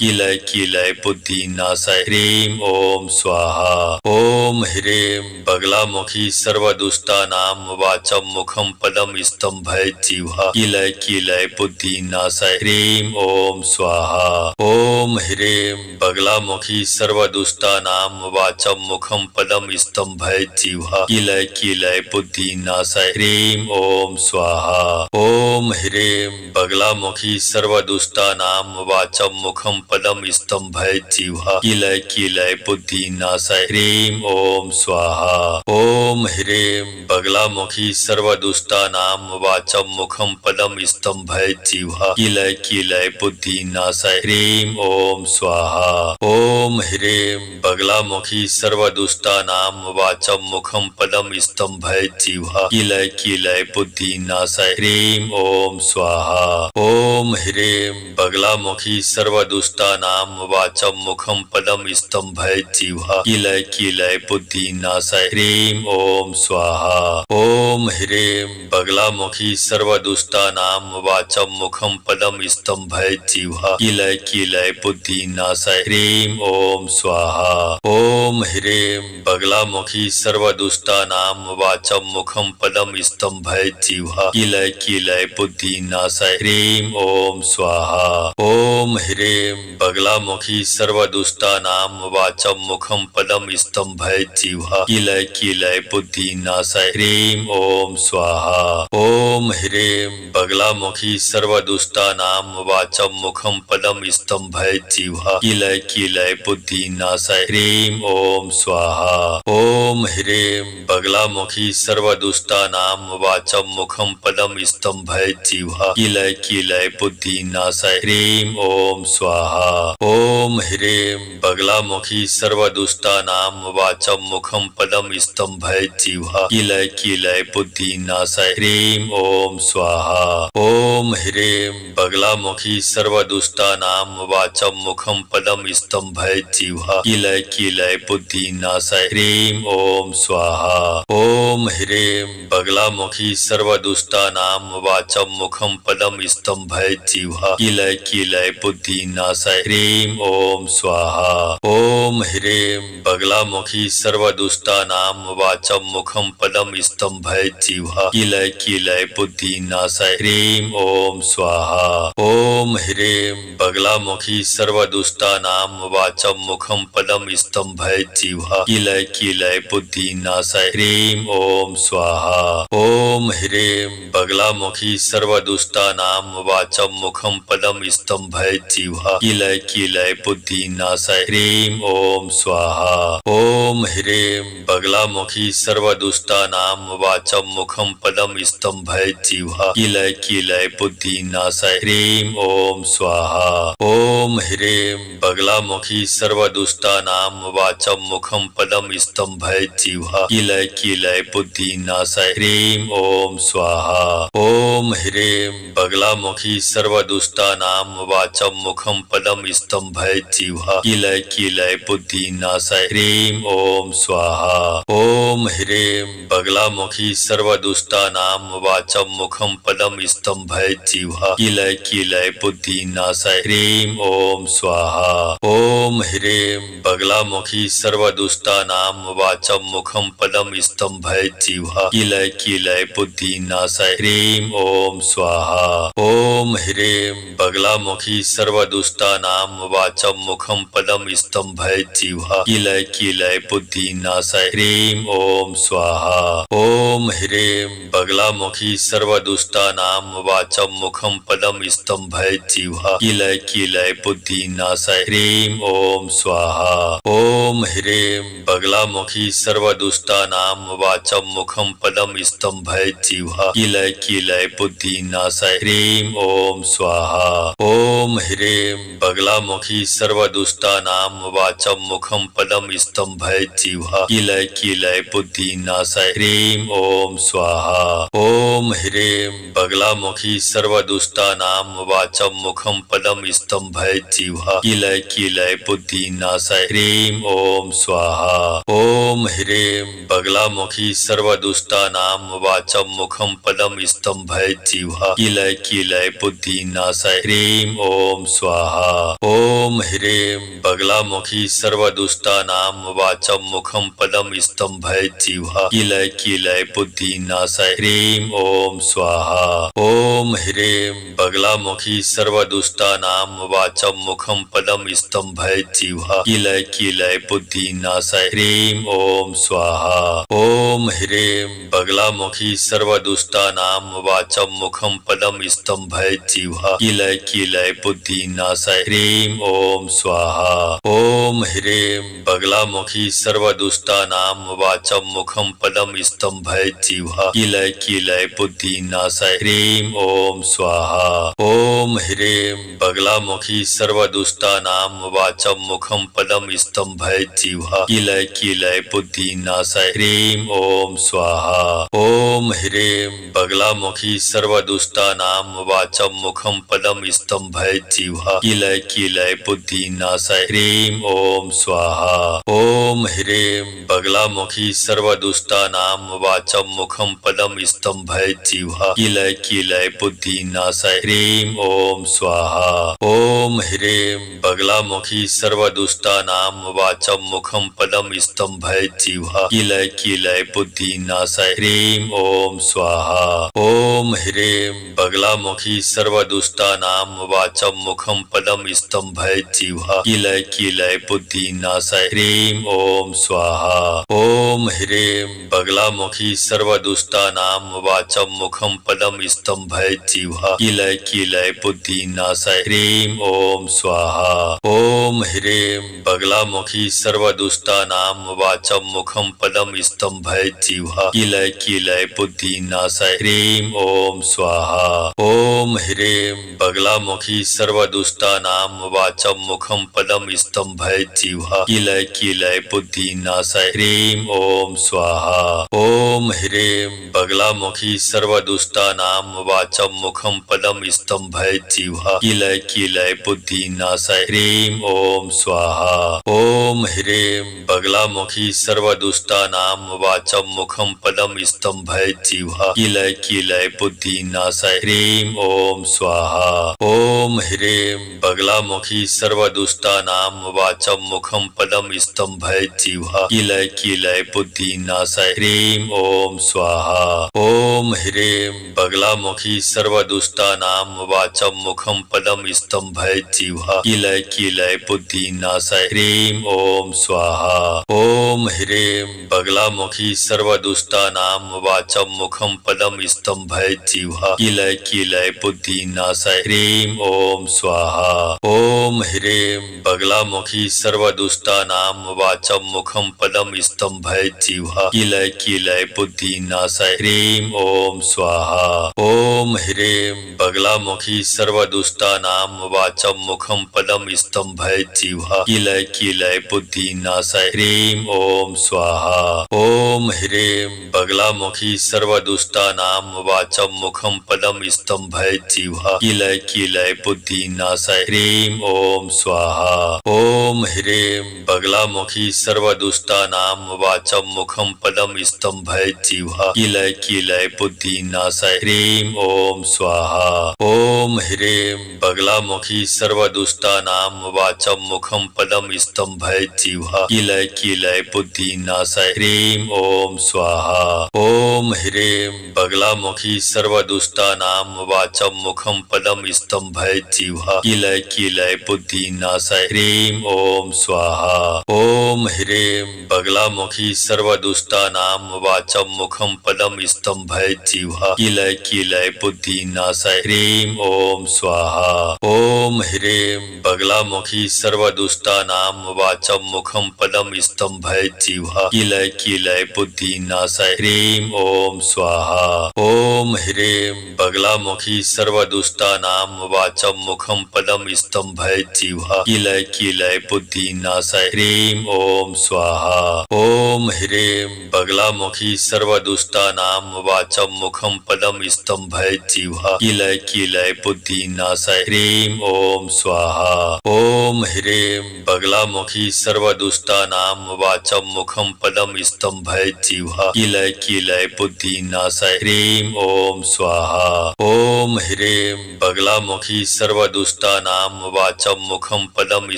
कीलय कीलय बुद्धिनाशय ह्रीं ओम स्वाहा। ओम ह्रीं बगलामुखी सर्वदुष्टानां वाचं मुखं पदं स्तंभय जिह्वा कीलय कीलय बुद्धिनाशय ह्रीं ओम स्वाहा। ओम ह्रीं बगलामुखी सर्वदुष्टानां वाचं मुखं पदं स्तंभय जिह्वा कीलय कीलय बुद्धिनाशय ह्रीं ओम स्वाहा। ओम ह्रीं बगलामुखी सर्वदुष्टानां वाचं मुखं पदं स्तंभय जिह्वा कीलय कीलय बुद्धिनाशय ह्रीं ओम स्वाहा। ओम ह्रीं बगलामुखी सर्वदुष्टानां वाचं मुखं पदं स्तंभय जिह्वा कीलय कीलय बुद्धिनाशय ह्रीं ओम स्वाहा। ओम ह्रीं बगलामुखी सर्वदुष्टानां वाचं मुखं पदं स्तंभय जिह्वा कीलय कीलय बुद्धिनाशय ह्रीं ओम स्वाहा। ओम ह्रीं बगलामुखी सर्वदुष्टानां वाचं मुखं पदं स्तंभय जिह्वा कीलय कीलय बुद्धिनाशय ह्रीं ओम स्वाहा। ओम ह्रीं बगलामुखी सर्वदुष्टानां वाचं मुखं पदं स्तंभय जिह्वा कीलय कीलय बुद्धिनाशय ह्रीं ओम स्वाहा। ओम ह्रीं बगलामुखी सर्वदुष्टानां वाचं मुखं पदं स्तंभय जिह्वा कीलय कीलय बुद्धिनाशय ह्रीं ओम स्वाहा। ओम ह्रीं बगलामुखी सर्वदुष्टानां वाचं मुखं पदं स्तंभय जिह्वा कीलय कीलय बुद्धिनाशय ह्रीं ओम स्वाहा। ओम ह्रीं बगलामुखी सर्वदुष्टानां वाचं मुखं पदं स्तंभय जिह्वा कीलय कीलय बुद्धिनाशय ह्रीं ओम स्वाहा। ओम ह्रीं बगलामुखी सर्वदुष्टानां वाचं मुखं पदं स्तंभय जिह्वा कीलय कीलय बुद्धिनाशय ह्रीं ओम स्वाहा। ओम ह्रीं बगलामुखी सर्वदुष्टानां वाचं मुखं पदं स्तंभय जिह्वा कीलय कीलय बुद्धिनाशय ह्रीं ओम स्वाहा। ओम ह्रीं बगलामुखी सर्वदुष्टानां वाचं मुखं पदं स्तंभय जिह्वा कीलय कीलय बुद्धिनाशय ह्रीं ओम स्वाहा। ओम ह्रीं बगलामुखी सर्वदुष्टानां वाचं मुखं पदं स्तंभय जिह्वा कीलय कीलय बुद्धिनाशय ह्रीं ओम स्वाहा। ओम ह्रीं बगलामुखी सर्वदुष्टानां वाचं मुखं पदं स्तंभय जिह्वा कीलय कीलय बुद्धिनाशय ह्रीं ओम स्वाहा। ओम ह्रीं बगलामुखी सर्वदुष्टानां वाचं मुखं पदं स्तंभय जिह्वा कीलय कीलय बुद्धिनाशय ह्रीं ओम स्वाहा। ओम ह्रीं बगलामुखी सर्वदुष्टानां वाचं मुखं पदं स्तंभय जिह्वा कीलय कीलय बुद्धिनाशय ह्रीं ओम स्वाहा। ओम ह्रीं बगलामुखी सर्वदुष्टानां वाचं मुखं पदं स्तंभय जिह्वा कीलय कीलय बुद्धिनाशय ह्रीं ओम स्वाहा। ओम ह्रीं बगलामुखी सर्वदुष्टानां वाचं मुखं पदं स्तंभय जिह्वा कीलय कीलय बुद्धिनाशय ह्रीं ओम स्वाहा। ओम ह्रीं बगलामुखी सर्वदुष्टानां वाचं मुखं पदं स्तंभय जिह्वा कीलय कीलय बुद्धिनाशय ह्रीं ओम स्वाहा। ओम ह्रीं बगलामुखी सर्वदुष्टानां वाचं मुखं पदं स्तंभय जिह्वा कीलय कीलय बुद्धिनाशय ह्रीं ओम स्वाहा। ओम ह्रीं बगलामुखी सर्वदुष्टानां वाचं मुखं पदं स्तंभय जिह्वा कीलय कीलय बुद्धिनाशय ह्रीं ओम स्वाहा। ओम ह्रीं बगलामुखी सर्वदुष्टानां वाचं मुखं पदं स्तंभय जिह्वा कीलय कीलय बुद्धिनाशय ह्रीं ओम स्वाहा। ओम ह्रीं बगलामुखी सर्वदुष्टानां वाचं मुखं पदं स्तंभय जिह्वा कीलय कीलय बुद्धिनाशय ह्रीं ओम स्वाहा। ओम ह्रीं बगलामुखी सर्वदुष्टानां वाचं मुखं पदं स्तंभय जिह्वा कीलय कीलय बुद्धिनाशय ह्रीं ओम स्वाहा। ओम ह्रीं बगलामुखी सर्वदुष्टानां वाचं मुखं पदं स्तंभय जिह्वा कीलय कीलय बुद्धिनाशय ह्रीं ओम स्वाहा। ओम ह्रीं बगलामुखी सर्वदुष्टानां वाचं मुखं पदं स्तंभय जिह्वा कीलय कीलय बुद्धि बुद्धिनाशाय ह्रीं ओम स्वाहा। ओम ह्रीं बगलामुखी सर्वदुष्टानां वाचं मुखं पदं स्तंभय जिह्वा कीलय कीलय बुद्धिनाशाय ह्रीं ओम स्वाहा। ओम ह्रीं बगलामुखी सर्वदुष्टानां वाचं मुखं पदं स्तंभय जिह्वा कीलय कीलय बुद्धिनाशाय ह्रीं ओम स्वाहा। ओम ह्रीं बगलामुखी सर्वदुष्टानां वाचं मुखं पदं स्तंभय जिह्वा कीलय कीलय बुद्धिनाशाय ह्रीं ओम स्वाहा। ओम ह्रीं बगलामुखी सर्वदुष्टानां वाचं मुखं पदं स्तंभय जिह्वा कीलय कीलय बुद्धिनाशाय ह्रीं ओम स्वाहा। ओम ह्रीं बगलामुखी सर्वदुष्टानां वाचं मुखं पदं स्तंभय जिह्वा कीलय कीलय बुद्धिनाशाय ह्रीं ओम स्वाहा। ओम ह्रीं बगलामुखी सर्वदुष्टानां वाचं मुखं पदं स्तंभय जिह्वा कीलय कीलय बुद्धिनाशाय ह्रीं ओम स्वाहा। ओम ह्रीं बगलामुखी सर्वदुष्टानां वाचं मुखं पदं स्तंभय जिह्वा कीलय कीलय बुद्धिनाशाय ह्रीं ओम स्वाहा। ओम ह्रीं बगलामुखी सर्वदुष्टानां वाचं मुखं पदं स्तंभय जिह्वा कीलय कीलय बुद्धिनाशाय ह्रीं ओम स्वाहा। ओम ह्रीं बगलामुखी सर्वदुष्टानां वाचं मुखं पदं स्तंभय जिह्वा कीलय कीलय बुद्धिनाशाय ह्रीं ओम स्वाहा। ओम ह्रीं बगलामुखी सर्वदुष्टानां वाचं मुखं पदं स्तंभय जिह्वा कीलय कीलय बुद्धिनाशाय ह्रीं ओम स्वाहा। ओम ह्रीं बगलामुखी सर्वदुष्टानां वाचं मुखं पदं स्तंभय जिह्वा कीलय कीलय बुद्धिनाशाय ह्रीं ओम स्वाहा। ओम ह्रीं बगलामुखी सर्वदुष्टानां वाचं मुखं पदं स्तंभय जिह्वा कीलय कीलय बुद्धिनाशाय ह्रीं ओम स्वाहा। ओम ह्रीं बगलामुखी सर्वदुष्टानां वाचं मुखं पदं स्तंभय जिह्वा कीलय कीलय बुद्धिनाशाय ह्रीं ओम स्वाहा। ओम ह्रीं बगलामुखी सर्वदुष्टानां वाचं मुखं पदं स्तंभय जिह्वा कीलय कीलय बुद्धिनाशाय ह्रीं ओम स्वाहा। ओम ह्रीं बगलामुखी सर्वदुष्टानां वाचं मुखं पदं स्तंभय जिह्वा कीलय कीलय बुद्धिनाशाय ह्रीं ओम स्वाहा। ओम ह्रीं बगलामुखी सर्वदुष्टानां वाचं मुखं पदं स्तंभय जिह्वा कीलय कीलय बुद्धिनाशाय ह्रीं ओम स्वाहा। ओम ह्रीं बगलामुखी सर्वदुष्टानां वाचं मुखं पदं स्तंभय जिह्वा कीलय कीलय बुद्धिनाशाय ह्रीं ओम स्वाहा। ओम ह्रीं बगलामुखी सर्वदुष्टानां वाचं मुखं पदं स्तंभय जिह्वा कीलय कीलय बुद्धिनाशाय ह्रीं ओम स्वाहा। ओम ह्रीं बगलामुखी सर्वदुष्टानां वाचं मुखं पदं स्तंभय जिह्वा कीलय कीलय बुद्धिनाशाय ह्रीं ओम स्वाहा। ओम ह्रीं बगलामुखी सर्वदुष्टानां वाचं मुखं पदं स्तंभय जिह्वा कीलय कीलय बुद्धिनाशाय ह्रीं ओम स्वाहा। ओम ह्रीं बगलामुखी सर्वदुष्टानां वाचं मुखं पदं स्तंभय जिह्वा कीलय कीलय बुद्धिनाशाय ह्रीं ओम स्वाहा। ओम ह्रीं बगलामुखी सर्वदुष्टानां वाचं मुखं पदं स्तंभय जिह्वा कीलय कीलय बुद्धिनाशाय ह्रीं ओम स्वाहा। ओम ह्रीं बगलामुखी सर्वदुष्टानां वाचं मुखं पदं स्तंभय जिह्वा कीलय कीलय बुद्धिनाशाय ह्रीं ओम स्वाहा। ओम ह्रीं बगलामुखी सर्वदुष्टानां वाचं मुखं पदं स्तंभय जिह्वा कीलय कीलय बुद्धिनाशाय ह्रीं ओम स्वाहा। ओम ह्रीं बगलामुखी सर्वदुष्टानां वाचं मुखं पदं स्तंभय जिह्वा कीलय कीलय बुद्धिनाशाय ह्रीं ओम स्वाहा। ओम ह्रीं बगलामुखी सर्वदुष्टानां वाचं मुखं पदं स्तंभय जिह्वा कीलय कीलय बुद्धिनाशाय ह्रीं ओम स्वाहा। ओम ह्रीं बगलामुखी सर्वदुष्टानां वाचं मुखं पदं स्तंभय जिह्वा कीलय कीलय बुद्धिनाशाय ह्रीं ओम स्वाहा। ओम ह्रीं बगलामुखी सर्वदुष्टानां वाचं मुखं पदं स्तंभय जिह्वा कीलय कीलय बुद्धिनाशाय ह्रीं ओम स्वाहा। ओम ह्रीं ह्रीं बगलामुखी सर्वदुष्टानां वाचं मुखं पदं स्तंभयेत् जिह्वा कीलय कीलय बुद्धिनाशय ह्रीं ओम स्वाहा। ओम ह्रीं बगलामुखी सर्वदुष्टानां वाचं मुखं पदं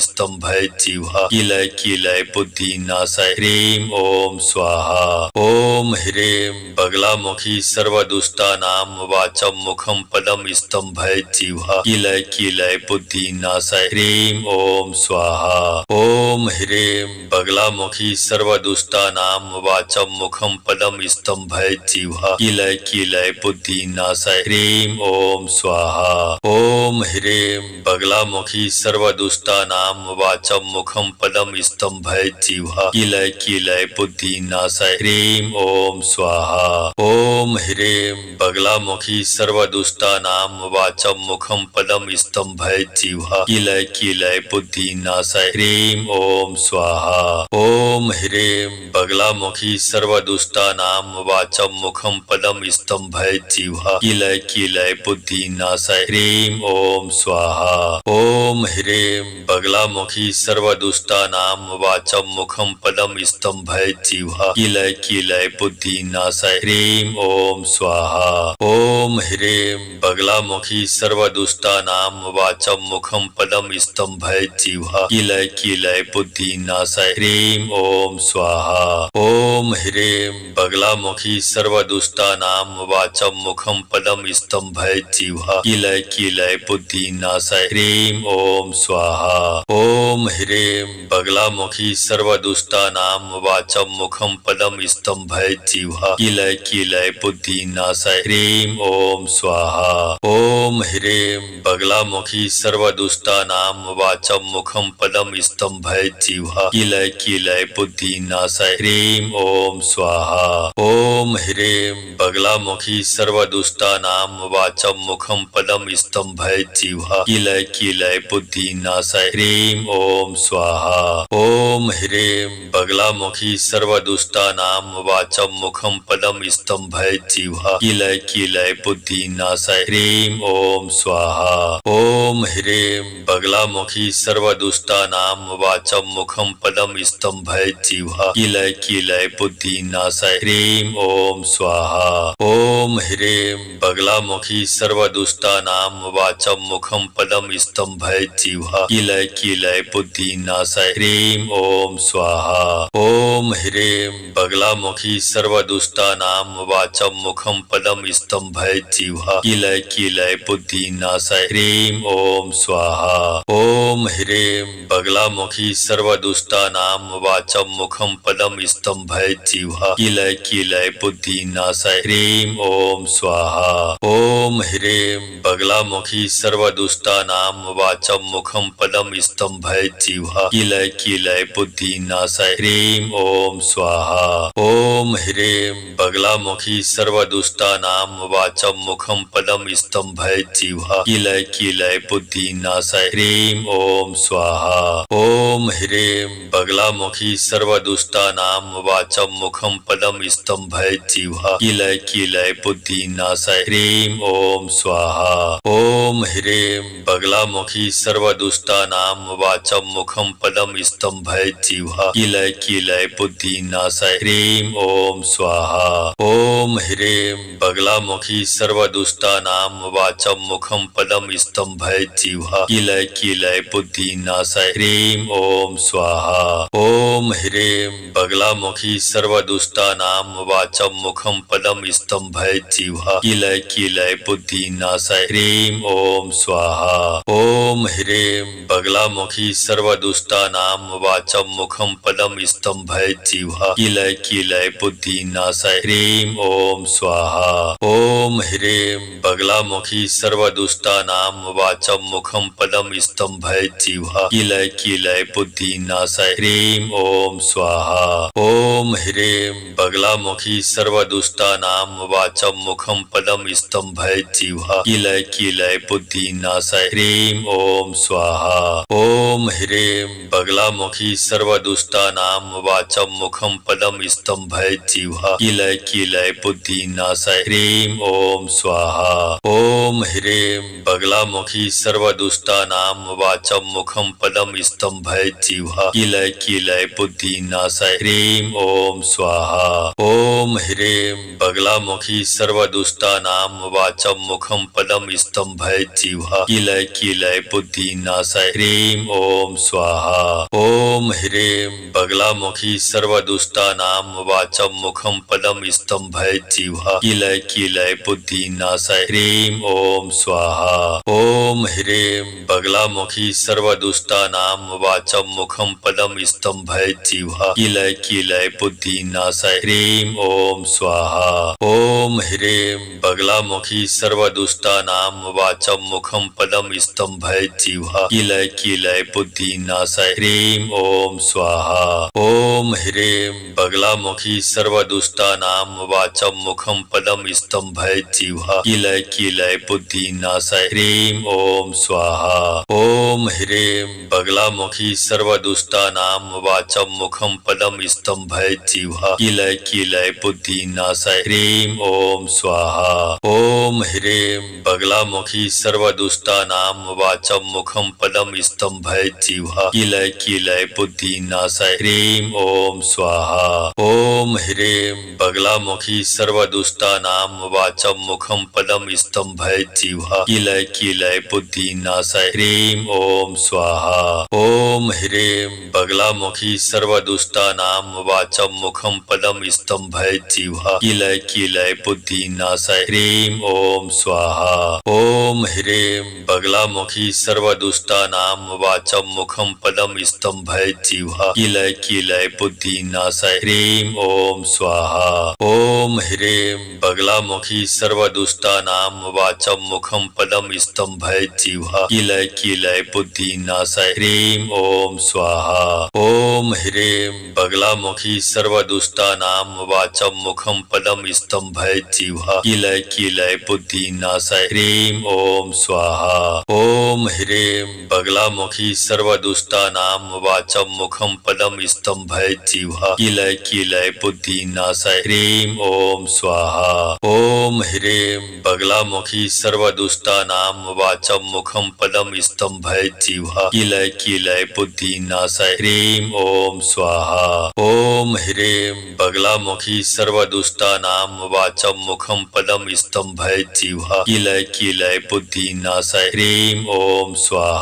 स्तंभयेत् जिह्वा कीलय कीलय बुद्धिनाशय ह्रीं ओम स्वाहा। ओम ह्रीं बगलामुखी सर्वदुष्टानां वाचं मुखं पदं स्तंभयेत् जिह्वा कीलय कीलय बुद्धिनाशय ह्रीं ओम स्वाहा। ओम ह्रीं बगलामुखी सर्वदुष्टानां वाचं मुखं पदं स्तंभयेत् जिह्वा कीलय कीलय बुद्धिनाशय ह्रीं ओम स्वाहा। ओम ह्रीं बगलामुखी सर्वदुष्टानां वाचं मुखं पदं स्तंभयेत् जिह्वा कीलय कीलय बुद्धिनाशय ह्रीं ओम स्वाहा। ओम ह्रीं बगलामुखी सर्वदुष्टानां वाचं मुखं पदं स्तंभयेत् जिह्वा कीलय कीलय बुद्धिनाशय ह्रीं ओम स्वाहा। ओम ह्रीं बगलामुखी सर्वदुष्टानां वाचं मुखं पदं स्तंभयेत् जिह्वा कीलय कीलय बुद्धिनाशय ह्रीं ओम स्वाहा। ओम ह्रीं बगलामुखी सर्वदुष्टानां वाचं मुखं पदं स्तंभयेत् जिह्वा कीलय कीलय बुद्धिनाशय ह्रीं ओम स्वाहा। ओम ह्रीं बगलामुखी सर्वदुष्टानां वाचं मुखं पदं स्तंभयेत् जिह्वा कीलय कीलय बुद्धिनाशय ह्रीं ओम स्वाहा। ओम ह्रीं बगलामुखी सर्वदुष्टानां वाचं मुखं पदं स्तंभयेत् जिह्वा कीलय कीलय बुद्धिनाशय ह्रीं ओम स्वाहा। ओम ह्रीं बगलामुखी सर्वदुष्टानां वाचं मुखं पदं स्तंभयेत् जिह्वा कीलय कीलय बुद्धिनाशय ह्रीं ओम स्वाहा। ओम ह्रीं बगलामुखी सर्वदुष्टानां वाचं मुखं पदं स्तंभयेत् जिह्वा कीलय कीलय बुद्धिनाशय ह्रीं ओम स्वाहा। ओम ह्रीं बगलामुखी सर्वदुष्टानां वाचं मुखं पदं स्तंभयेत् जिह्वा कीलय कीलय बुद्धिनाशय ह्रीं ओम स्वाहा। ओम ह्रीं बगलामुखी सर्वदुष्टानां वाचं मुखं पदं स्तंभयेत् जिह्वा कीलय कीलय बुद्धिनाशय ह्रीं ओम स्वाहा। ओम ह्रीं बगलामुखी सर्वदुष्टानां वाचं मुखं पदं स्तंभयेत् जिह्वा कीलय कीलय बुद्धिनाशय ह्रीं ओम स्वाहा। ओम ह्रीं बगलामुखी सर्वदुष्टानां वाचं मुखं पदं स्तंभयेत् जिह्वा कीलय कीलय बुद्धिनाशय ह्रीं ओम स्वाहा। ओम ह्रीं बगलामुखी सर्वदुष्टानां वाचं मुखं पदं स्तंभयेत् जिह्वा कीलय कीलय बुद्धिनाशय ह्रीं ओम स्वाहा। ओम ह्रीं बगलामुखी सर्वदुष्टानां वाचं मुखं पदं स्तंभयेत् जिह्वा कीलय कीलय बुद्धिनाशय ह्रीं ओम स्वाहा। ओम ह्रीं बगलामुखी सर्वदुष्टानां वाचं मुखं पदं स्तंभयेत् जिह्वा कीलय कीलय बुद्धिनाशय ह्रीं ओम स्वाहा। ओम ह्रीं बगलामुखी सर्वदुष्टानां वाचं मुखं पदं स्तंभयेत् जिह्वा कीलय कीलय बुद्धिनाशय ह्रीं ओम स्वाहा। ओम ह्रीं बगलामुखी सर्वदुष्टानां वाचं मुखं पदं स्तंभयेत् जिह्वा कीलय कीलय बुद्धिनाशय ह्रीं ओम स्वाहा। ओम ह्रीं बगलामुखी सर्वदुष्टानां वाचं मुखं पदं स्तंभयेत् जिह्वा कीलय कीलय बुद्धिनाशय ह्रीं ओम स्वाहा। ओम ह्रीं बगलामुखी सर्वदुष्टानां वाचं मुखं पदं स्तंभयेत् जिह्वा कीलय कीलय बुद्धिनाशय ह्रीं ओम स्वाहा। ओम ह्रीं बगलामुखी सर्वदुष्टानां वाचं मुखं पदं स्तंभयेत् जिह्वा कीलय कीलय बुद्धिनाशय ह्रीं ओम स्वाहा। ओम ह्रीं बगलामुखी सर्वदुष्टानां वाचं मुखं पदं स्तंभयेत् जिह्वा कीलय कीलय बुद्धिनाशय ह्रीं ओम स्वाहा। ओम ह्रीं बगलामुखी सर्वदुष्टानां वाचं मुखं पदं स्तंभयेत् जिह्वा कीलय कीलय बुद्धिनाशय ह्रीं ओम ओम स्वाहा। ओम ह्रीं बगलामुखी सर्वदुष्टानां वाचं मुखं पदं स्तंभय जिह्वा कीलय कीलय बुद्धिनाशय ह्रीं ओम स्वाहा। ओम ह्रीं बगलामुखी सर्वदुष्टानां वाचं मुखं पदं स्तंभय जिह्वा कीलय कीलय बुद्धिनाशय ह्रीं ओम स्वाहा। ओम ह्रीं बगलामुखी सर्वदुष्टानां वाचं मुखं पदं स्तंभय जिह्वा कीलय कीलय बुद्धिनाशय ह्रीं ओम स्वाहा। ओम ह्रीं बगलामुखी सर्वदुष्टानां वाचं मुखं पदं स्तंभय जिह्वा कीलय कीलय बुद्धिनाशय ह्रीं ओम स्वाहा। ओम ह्रीं बगलामुखी सर्वदुष्टानां वाचं मुखं पदं स्तंभय जिह्वा कीलय कीलय बुद्धिनाशय ह्रीं ओम स्वाहा। ओम ह्रीं बगलामुखी सर्वदुष्टानां वाचं मुखं पदं स्तंभय जिह्वा कीलय कीलय बुद्धिनाशय ह्रीं ओम स्वाहा। ओम ह्रीं बगलामुखी सर्वदुष्टानां वाचं मुखं पदं स्तंभय जिह्वा कीलय कीलय बुद्धिनाशय ह्रीं ओम स्वाहा। ओम ह्रीं बगलामुखी सर्वदुष्टानां वाचं मुखं पदं स्तंभय जिह्वा कीलय कीलय बुद्धिनाशय ह्रीं ओम स्वाहा। ओम ह्रीं बगलामुखी सर्वदुष्टानां वाचं मुखं पदं स्तंभय जिह्वा कीलय कीलय बुद्धिनाशय ह्रीं ओम स्वाहा। ओम ह्रीं बगलामुखी सर्वदुष्टानां वाचं मुखं पदं स्तंभय जिह्वा कीलय कीलय बुद्धिनाशय ह्रीं ओम स्वाहा। ओम ह्रीं बगलामुखी सर्वदुष्टानां वाचं मुखं पदं स्तंभय जिह्वा कीलय कीलय बुद्धिनाशय ह्रीं ओम स्वाहा। ओम ह्रीं बगलामुखी सर्वदुष्टानां वाचं मुखं पदं स्तंभय जिह्वा कीलय कीलय बुद्धिनाशय ह्रीं ओम स्वाहा। ओम ह्रीं बगलामुखी सर्वदुष्टानां वाचं मुखं पदं स्तंभय जिह्वा कीलय कीलय बुद्धिनाशय ह्रीं ओम स्वाहा। ओम ह्रीं बगलामुखी सर्वदुष्टानां वाचं मुखं पदं स्तंभय जिह्वा कीलय कीलय बुद्धिनाशय ह्रीं ओम स्वाहा। ओम ह्रीं बगलामुखी सर्वदुष्टानां वाचं मुखं पदं स्तंभय जिह्वा कीलय कीलय बुद्धिनाशय ह्रीं ओम स्वाहा। ओम ह्रीं बगलामुखी सर्वदुष्टानां वाचं मुखं पदं स्तंभय जिह्वा कीलय कीलय बुद्धिनाशय ह्रीं ओम स्वाहा। ओम ह्रीं बगलामुखी सर्वदुष्टानां वाचं मुखं पदं स्तंभय जिह्वा कीलय कीलय बुद्धिनाशय ह्रीं ओम स्वाहा। ओम ह्रीं बगलामुखी सर्वदुष्टानां वाचं मुखं पदं स्तंभय जिह्वा कीलय कीलय बुद्धिनाशय ह्रीं ओम स्वाहा।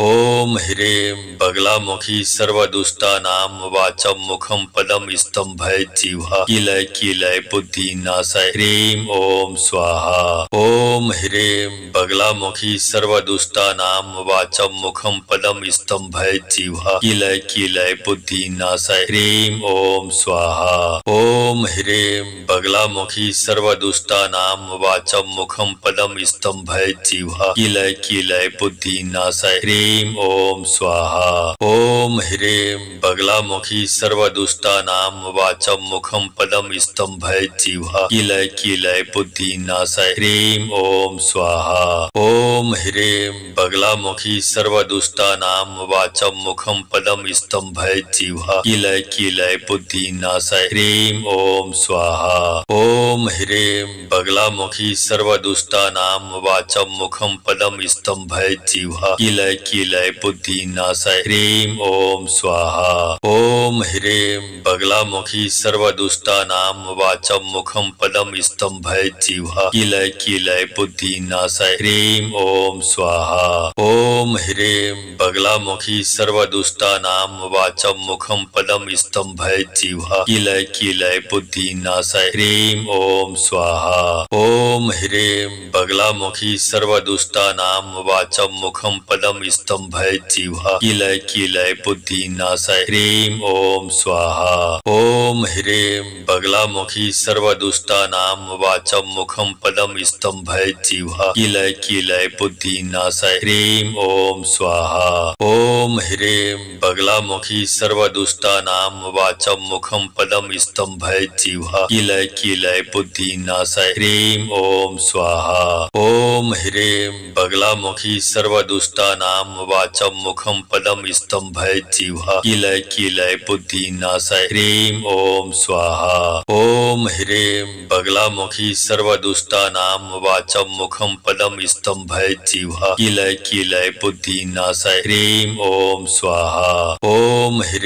ओम ह्रीं बगलामुखी सर्वदुष्टानां वाचं मुखं पदं स्तंभय जिह्वा कीलय कीलय बुद्धिनाशय ह्रीं ओम स्वाहा। ओम ह्रीं बगलामुखी सर्वदुष्टानां वाचं मुखं पदं स्तंभय जिह्वा कीलय कीलय बुद्धिनाशय ह्रीं ओम स्वाहा। ओम ह्रीं बगलामुखी सर्वदुष्टानां वाचं मुखं पदं स्तंभय जिह्वा कीलय कीलय बुद्धिनाशय ह्रीं ओम स्वाहा। ओम ह्रीं बगलामुखी सर्वदुष्टानां वाचं मुखं पदं स्तंभय जिह्वा कीलय कीलय बुद्धिनाशय ह्रीं ओम स्वाहा। ओम ह्रीं बगलामुखी सर्वदुष्टानां वाचं मुखं पदं स्तंभय जिह्वा कीलय कीलय बुद्धिनाशय ह्रीं ओम स्वाहा। ओम ह्रीं बगलामुखी सर्वदुष्टानां वाचं मुखं पदं स्तंभय जिह्वा कीलय कीलय बुद्धिनाशय ह्रीं ओम स्वाहा। ओम ह्रीं बगलामुखी सर्वदुष्टानां वाचं मुखं पदं स्तंभय जिह्वा कीलय कीलय बुद्धिनाशय ह्रीं ओम स्वाहा। ओम ह्रीं बगलामुखी सर्वदुष्टानां वाचं मुखं पदं स्तंभय जिह्वा कीलय कीलय बुद्धिनाशय ह्रीं ओम स्वाहा। ओम ह्रीं बगलामुखी सर्वदुष्टानां वाचं मुखं पदं स्तंभय जिह्वा कीलय कीलय बुद्धिनाशय ह्रीं ओम स्वाहा। ओम ह्रीं बगलामुखी सर्वदुष्टानां वाचं मुखं पदं स्तंभय जिह्वा कीलय कीलय बुद्धिनाशय ह्रीं ओम स्वाहा। ओम ह्रीं बगलामुखी सर्व सर्वदुष्टानां वाचं मुखं पदं स्तंभयत् जिह्वा किलय किलय बुद्धिनाशय ह्रीं ओम स्वाहा। ओम ह्रीं बगलामुखी सर्वदुष्टानां वाचं मुखं पदं स्तंभयत् जिह्वा किलय किलय बुद्धिनाशय ह्रीं ओम स्वाहा। ओम ह्रीं बगलामुखी सर्वदुष्टानां वाचं मुखं पदं स्तंभयत् जिह्वा किलय किलय बुद्धिनाशय ह्रीं ओम स्वाहा। ओम ह्रीं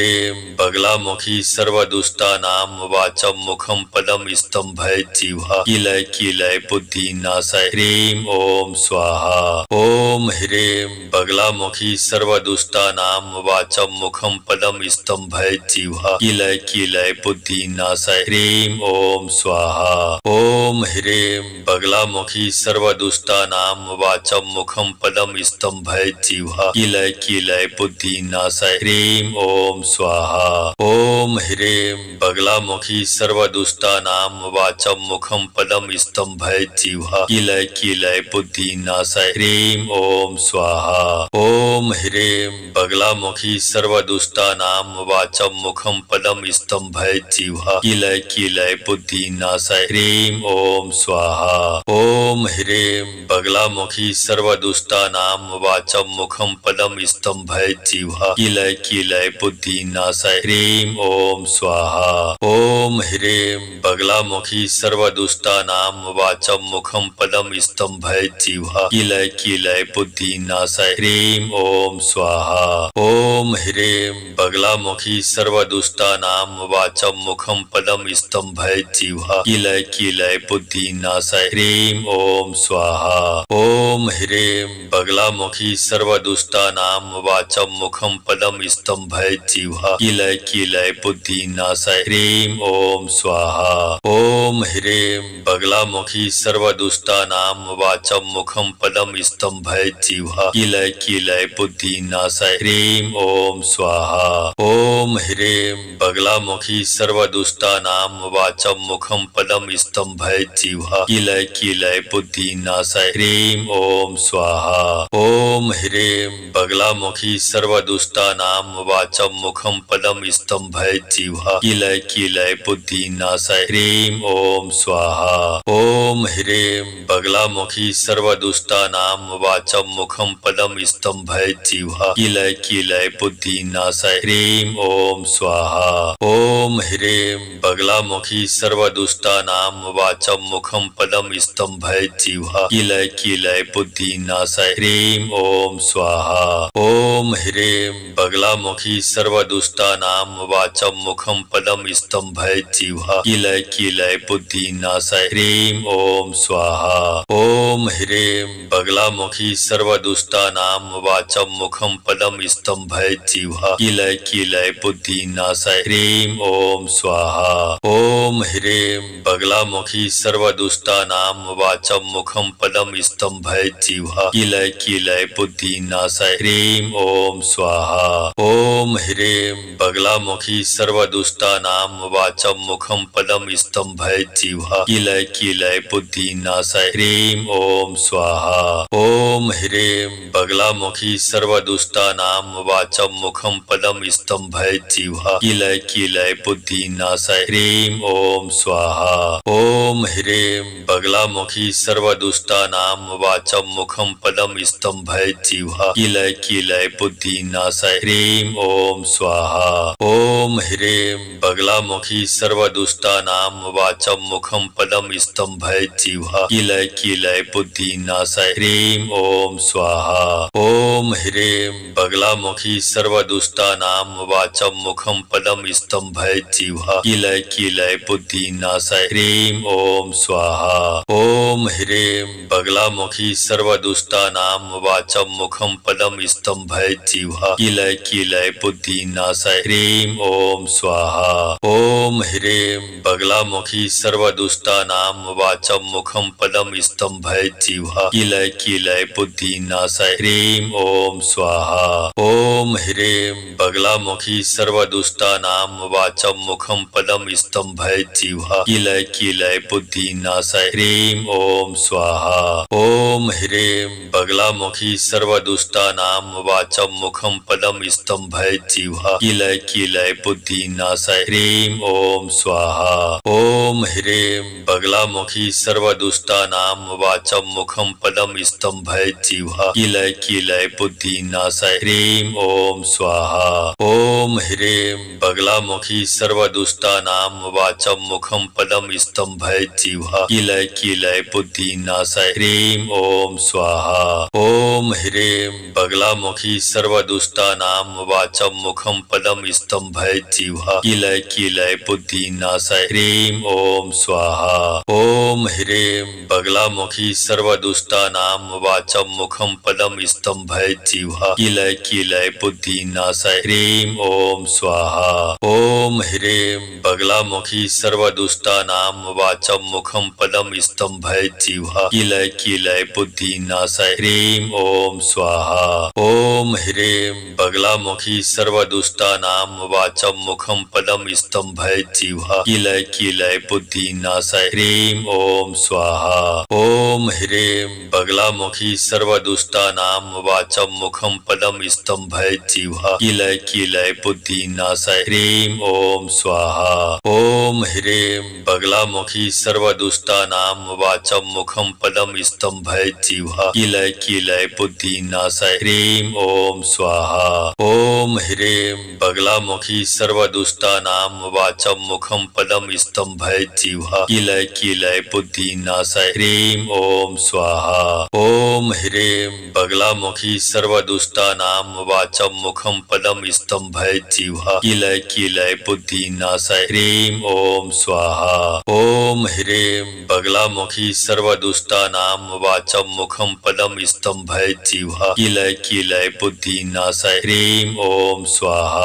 बगलामुखी सर्वदुष्टानां वाचं मुखं पदं स्तंभयत् जिह्वा किलय किलय बुद्धिनाशय ह्रीं ओम स्वाहा। ओम ह्रीं बगलामुखी सर्वदुष्टानां वाचं मुखं पदं स्तंभयत् जिह्वा किलय किलय बुद्धिनाशय ह्रीं ओम स्वाहा। ओम ह्रीं बगलामुखी सर्वदुष्टानां वाचं मुखं पदं स्तंभयत् जिह्वा किलय किलय बुद्धिनाशय ह्रीं ओम स्वाहा। ओम ह्रीं बगलामुखी सर्वदुष्टानां वाचं मुखं पदं स्तंभयत् जिह्वा किलय किलय बुद्धिनाशय ह्रीं ओम स्वाहा। ओम ह्रीं बगलामुखी सर्वदुष्टानां वाचं मुखं पदं स्तंभयत् जिह्वा किलय किलय बुद्धिनाशय ह्रीं ओम स्वाहा। ओम ह्रीं बगलामुखी सर्वदुष्टानां वाचं मुखं पदं स्तंभयत् जिह्वा किलय किलय बुद्धिनाशय ह्रीं ओम स्वाहा। ओम ह्रीं बगलामुखी सर्वदुष्टानां वाचं मुखं पदं स्तंभयत् जिह्वा किलय किलय बुद्धिनाशय ह्रीं ओम स्वाहा। ओम ह्रीं बगलामुखी सर्वदुष्टानां वाचं मुखं पदं स्तंभयत् जिह्वा किलय किलय बुद्धिनाशय ह्रीं ओम स्वाहा। ओम ह्रीं बगलामुखी सर्वदुष्टानां वाचं मुखं पदं स्तंभयत् जिह्वा किलय किलय बुद्धिनाशय ह्रीं ओम स्वाहा। ओम ह्रीं बगलामुखी सर्वदुष्टानां वाचं मुखं पदं स्तंभयत् जिह्वा किलय किलय बुद्धिनाशय ह्रीं ओम स्वाहा। ओम ह्रीं बगलामुखी सर्वदुष्टानां वाचं मुखं पदं स्तंभयत् जिह्वा किलय किलय बुद्धिनाशय ह्रीं ओम स्वाहा। ओम ह्रीं बगलामुखी सर्वदुष्टानां वाचं मुखं पदं स्तंभयत् जिह्वा किलय किलय बुद्धिनाशय ह्रीं ओम स्वाहा। ओम ह्रीं बगलामुखी सर्वदुष्टानां वाचं मुखं पदं स्तंभयत् जिह्वा किलय किलय बुद्धिनाशय ह्रीं ओम स्वाहा। ओम ह्रीं बगलामुखी सर्वदुष्टानां वाचं मुखं पदं स्तंभयत् जिह्वा किलय किलय बुद्धिनाशय ह्रीं ओम स्वाहा। ओम ह्रीं बगलामुखी सर्वदुष्टानां वाचं मुखं पदं स्तंभयत् जिह्वा किलय किलय बुद्धिनाशय ह्रीं ओम स्वाहा। ओम ह्रीं बगलामुखी सर्वदुष्टानां वाचं मुखं पदं स्तंभयत् जिह्वा किलय किलय बुद्धिनाशय ह्रीं ओम स्वाहा। ओम ह्रीं बगलामुखी सर्वदुष्टानां वाचं मुखं पदं स्तंभयत् जिह्वा किलय किलय बुद्धिनाशय ह्रीं ओम स्वाहा। ओम ह्रीं बगलामुखी सर्वदुष्टानां वाचं मुखं पदं स्तंभयत् जिह्वा किलय किलय बुद्धिनाशय ह्रीं ओम स्वाहा। ओम ह्रीं बगलामुखी सर्वदुष्टानां वाचं मुखं पदं स्तंभयत् जिह्वा किलय किलय बुद्धिनाशय ह्रीं ओम स्वाहा। ओम ह्रीं बगलामुखी सर्वदुष्टानां वाचं मुखं पदं स्तंभयत् जिह्वा किलय किलय बुद्धिनाशय ह्रीं ओम स्वाहा। ओम ह्रीं बगलामुखी सर्वदुष्टानां वाचं मुखं पदं स्तंभयत् जिह्वा किलय किलय बुद्धिनाशय ह्रीं ओम स्वाहा। ओम ह्रीं बगलामुखी सर्वदुष्टानां वाचं मुखं पदं स्तंभयत् जिह्वा किलय किलय बुद्धिनाशय ह्रीं ओम स्वाहा। ओम ह्रीं बगलामुखी सर्वदुष्टानां वाचं मुखं पदं स्तंभयत् जिह्वा किलय किलय बुद्धिनाशय ह्रीं ओम स्वाहा। ओम ह्रीं बगलामुखी सर्वदुष्टानां वाचं मुखं पदं स्तंभयत् जिह्वा किलय किलय बुद्धिनाशय ह्रीं ओम स्वाहा। ओम ह्रीं बगलामुखी सर्वदुष्टानां वाचं मुखं पदं स्तंभयत् जिह्वा किलय किलय बुद्धिनाशय ह्रीं ओम स्वाहा। ओम ह्रीं बगलामुखी सर्वदुष्टानां वाचं मुखं पदं स्तंभयत् जिह्वा जिह्वा कीलय कीलय बुद्धिनाशय ह्रीं ओम स्वाहा। ओम ह्रीं बगलामुखी सर्वदुष्टानां वाचं मुखं पदं स्तंभय जिह्वा कीलय कीलय बुद्धिनाशय ह्रीं ओम स्वाहा। ओम ह्रीं बगलामुखी सर्वदुष्टानां वाचं मुखं पदं स्तंभय जिह्वा कीलय कीलय बुद्धिनाशय ह्रीं ओम स्वाहा। ओम ह्रीं बगलामुखी सर्वदुष्टानां वाचं मुखं पदं स्तंभय जिह्वा कीलय कीलय बुद्धिनाशय ह्रीं ओम स्वाहा। ओम ह्रीं बगलामुखी सर्वदुष्टानां वाचं मुखं पदं स्तंभय जिह्वा कीलय कीलय बुद्धिनाशय ह्रीं ओम स्वाहा। ओम ह्रीं बगलामुखी सर्वदुष्टानां वाचं मुखं पदं स्तंभय जिह्वा कीलय कीलय बुद्धिनाशय ह्रीं ओम स्वाहा। ओम ह्रीं बगलामुखी सर्वदुष्टानां वाचं मुखं पदं स्तंभय जिह्वा कीलय कीलय बुद्धिनाशय ह्रीं ओम स्वाहा। ओम ह्रीं बगलामुखी सर्वदुष्टानां वाचं मुखं पदं स्तंभय जिह्वा कीलय कीलय बुद्धिनाशय ह्रीं ओम स्वाहा। ओम ह्रीं बगलामुखी सर्वदुष्टानां वाचं मुखं पदं स्तंभय जिह्वा कीलय कीलय बुद्धिनाशय ह्रीं ओम स्वाहा। ओम ह्रीं बगलामुखी सर्वदुष्टानां वाचं मुखं पदं स्तंभय जिह्वा कीलय कीलय बुद्धिनाशय ह्रीं ओम स्वाहा। ओम ह्रीं बगलामुखी सर्वदुष्टानां वाचं मुखं पदं स्तंभय जिह्वा कीलय कीलय बुद्धिनाशय ह्रीं ओम स्वाहा। ओम ह्रीं बगलामुखी सर्वदुष्टानां वाचं मुखं पदं स्तंभय जिह्वा कीलय कीलय बुद्धिनाशय ह्रीं ओम स्वाहा।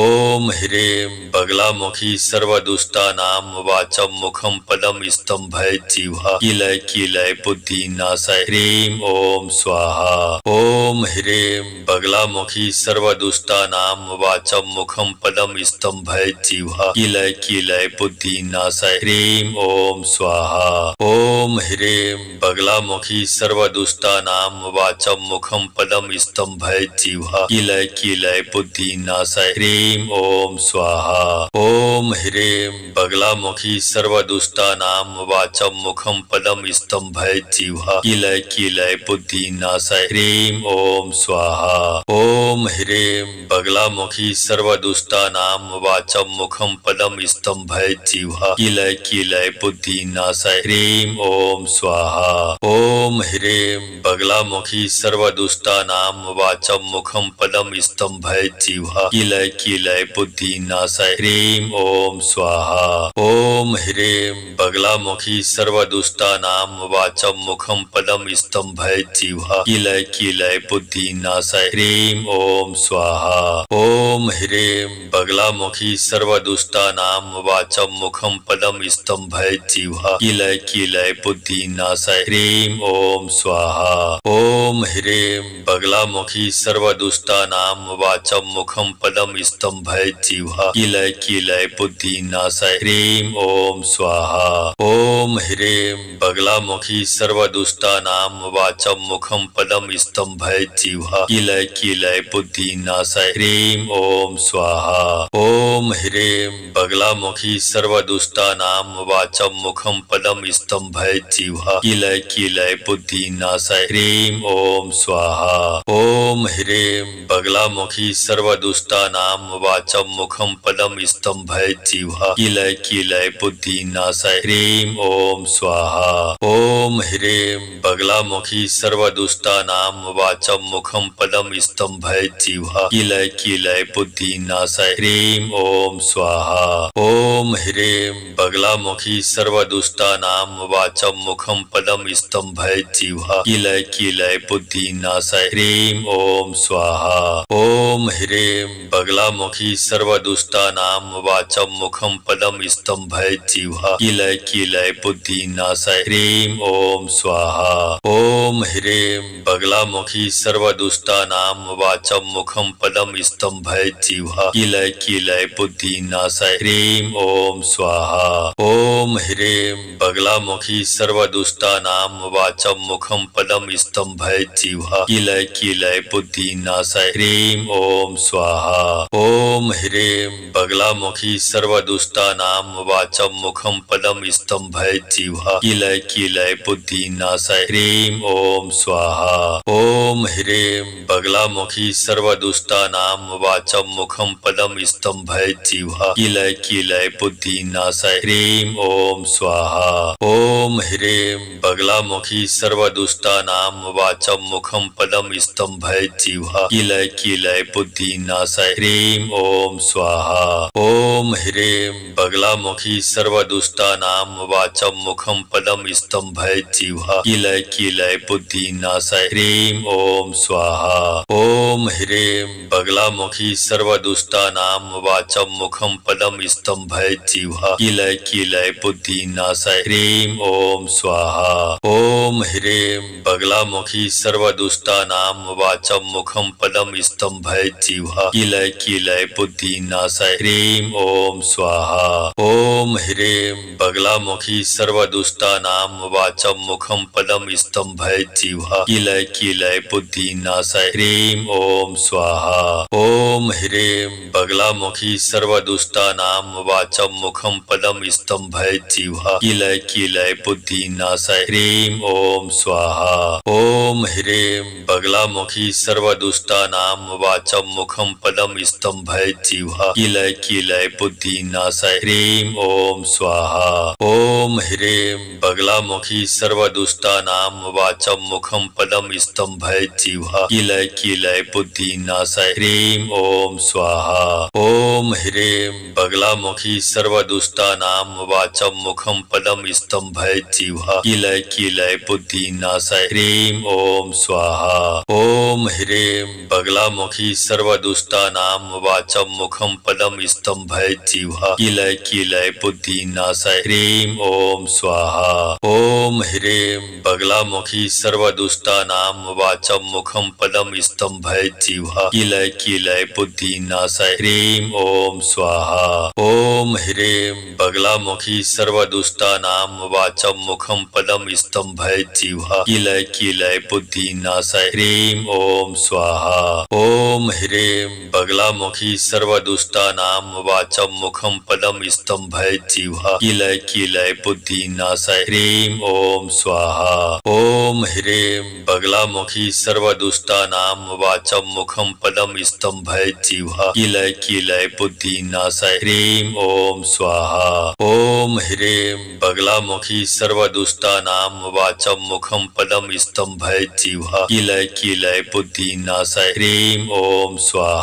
ओम ह्रीं बगलामुखी सर्वदुष्टानां वाचं मुखं पदं स्तंभय जिह्वा कीलय कीलय बुद्धिनाशय ह्रीं ओम स्वाहा। ओम ह्रीं बगलामुखी सर्वदुष्टानां वाचं मुखं पदं स्तंभय जिह्वा कीलय कीलय बुद्धिनाशय ह्रीं ओम स्वाहा। ओम ह्रीं बगलामुखी सर्वदुष्टानां वाचं मुखं पदं स्तंभय जिह्वा कीलय कीलय बुद्धिनाशय ह्रीं ओम स्वाहा। ओम ह्रीं बगलामुखी सर्वदुष्टानां वाचं मुखं पदं स्तंभय जिह्वा कीलय कीलय बुद्धिनाशय ह्रीं ओम स्वाहा। ओम ह्रीं बगलामुखी सर्वदुष्टानां वाचं मुखं पदं स्तंभय जिह्वा कीलय कीलय बुद्धिनाशय ह्रीं ओम स्वाहा। ओम ह्रीं बगलामुखी सर्वदुष्टानां वाचं मुखं पदं स्तंभय जिह्वा कीलय कीलय बुद्धिनाशय ह्रीं ओम स्वाहा। ओम ह्रीं बगलामुखी सर्वदुष्टानां वाचं मुखं पदं स्तंभय जिह्वा कीलय कीलय बुद्धिनाशय ह्रीं ओम स्वाहा। ओम ह्रीं बगलामुखी सर्वदुष्टानां वाचं मुखं पदं स्तंभय जिह्वा कीलय कीलय बुद्धिनाशय ह्रीं ओम स्वाहा। ओम ह्रीं बगलामुखी सर्वदुष्टानां वाचं मुखं पदं स्तंभय जिह्वा कीलय कीलय बुद्धिनाशय ह्रीं ओम स्वाहा। ओम ह्रीं बगलामुखी सर्वदुष्टानां वाचं मुखं पदं स्तंभय जिह्वा कीलय कीलय बुद्धिनाशय ह्रीं ओम स्वाहा। ओम ह्रीं बगलामुखी सर्वदुष्टानां वाचं मुखं पदं स्तंभय जिह्वा कीलय कीलय बुद्धिनाशय ह्रीं ओम स्वाहा। ओम ह्रीं बगलामुखी सर्वदुष्टानां वाचं मुखं पदं स्तंभय जिह्वा कीलय कीलय बुद्धिनाशय ह्रीं ओम स्वाहा। ओम ह्रीं बगलामुखी सर्वदुष्टानां वाचं मुखं पदं स्तंभय जिह्वा कीलय कीलय बुद्धिनाशय ह्रीं ओम स्वाहा। ओम ह्रीं बगलामुखी सर्वदुष्टानां वाचं मुखं पदं स्तंभय जिह्वा कीलय कीलय बुद्धिनाशय ह्रीं ओम स्वाहा। ओम ह्रीं बगलामुखी सर्वदुष्टानां वाचं मुखं पदं स्तंभय जिह्वा कीलय कीलय बुद्धिनाशय ह्रीं ओम स्वाहा। ओम ह्रीं बगलामुखी सर्वदुष्टानां वाचं मुखं पदं स्तंभय जिह्वा कीलय कीलय बुद्धिनाशय ह्रीं ओम स्वाहा। ओम ह्रीं बगलामुखी सर्वदुष्टानां वाचं मुखं पदं स्तंभय जिह्वा कीलय कीलय बुद्धिनाशय ह्रीं ओम स्वाहा। ओम ह्रीं बगलामुखी सर्वदुष्टानां वाचं मुखं पदं स्तंभय जिह्वा कीलय कीलय बुद्धिनाशय ह्रीं ओम स्वाहा। ओम ह्रीं बगलामुखी सर्वदुष्टानां वाचं मुखं पदं स्तंभय जिह्वा कीलय कीलय बुद्धिनाशय ह्रीं ओम स्वाहा। ओम ह्रीं बगलामुखी सर्वदुष्टानां वाचं मुखं पदं स्तंभय जिह्वा कीलय कीलय बुद्धिनाशय ह्रीं ओम स्वाहा। ओम ह्रीं बगलामुखी सर्वदुष्टानां वाचं मुखं पदं स्तंभय जिह्वा कीलय कीलय बुद्धिनाशय ह्रीं ओम स्वाहा। ओम ह्रीं बगलामुखी सर्वदुष्टानां वाचं मुखं पदं स्तंभय जिह्वा कीलय कीलय बुद्धिनाशय ह्रीं ओम स्वाहा। ओम ह्रीं बगलामुखी सर्वदुष्टानां वाचं मुखं पदं स्तंभय जिह्वा कीलय कीलय बुद्धिनाशय ह्रीं ओम स्वाहा। ओम ह्रीं बगलामुखी सर्वदुष्टानां वाचं मुखं पदं स्तंभय जिह्वा कीलय कीलय बुद्धिनाशय ह्रीं ओम स्वाहा। ओम ह्रीं बगलामुखी सर्वदुष्टानां वाचं मुखं पदं स्तंभय जिह्वा कीलय कीलय बुद्धिनाशय ह्रीं ओम स्वाहा। ओम ह्रीं बगलामुखी सर्वदुष्टानां वाचं मुखं पदं स्तंभय जिह्वा कीलय कीलय बुद्धिनाशय ह्रीं ओम स्वाहा। ओम ह्रीं बगलामुखी सर्वदुष्टानां वाचं मुखं पदं स्तंभय जिह्वा कीलय कीलय बुद्धिनाशय ह्रीं ओम स्वाहा। ओम ह्रीं बगलामुखी सर्वदुष्टानां वाचं मुखं पदं स्तंभय जिह्वा कीलय कीलय बुद्धिनाशय ह्रीं ओम स्वाहा। ओम ह्रीं बगलामुखी सर्वदुष्टानां वाचं मुखं पदं स्तंभय जिह्वा कीलय कीलय बुद्धिनाशय ह्रीं ओम स्वाहा। ओम ह्रीं बगलामुखी सर्वदुष्टानां वाचं मुखं पदं स्तंभय जिह्वा कीलय कीलय बुद्धिनाशय ह्रीं ओम स्वाहा। ओम ह्रीं बगलामुखी सर्वदुष्टानां वाचं मुखं पदं स्तंभय जिह्वा कीलय कीलय बुद्धिनाशय ह्रीं ओम स्वाहा। ओम ह्रीं बगलामुखी सर्वदुष्टानां वाचं मुखं पदं स्तंभय जिह्वा कीलय कीलय बुद्धिनाशय ह्रीं ओम स्वाहा। ओम ह्रीं बगलामुखी सर्वदुष्टानां वाचं मुखं पदं स्तंभय जिह्वा कीलय कीलय बुद्धिनाशय ह्रीं ओम स्वाहा। ओम ह्रीं बगलामुखी सर्वदुष्टानां वाचं मुखं पदं स्तंभय जिह्वा कीलय कीलय बुद्धिनाशय ह्रीं ओम स्वाहा।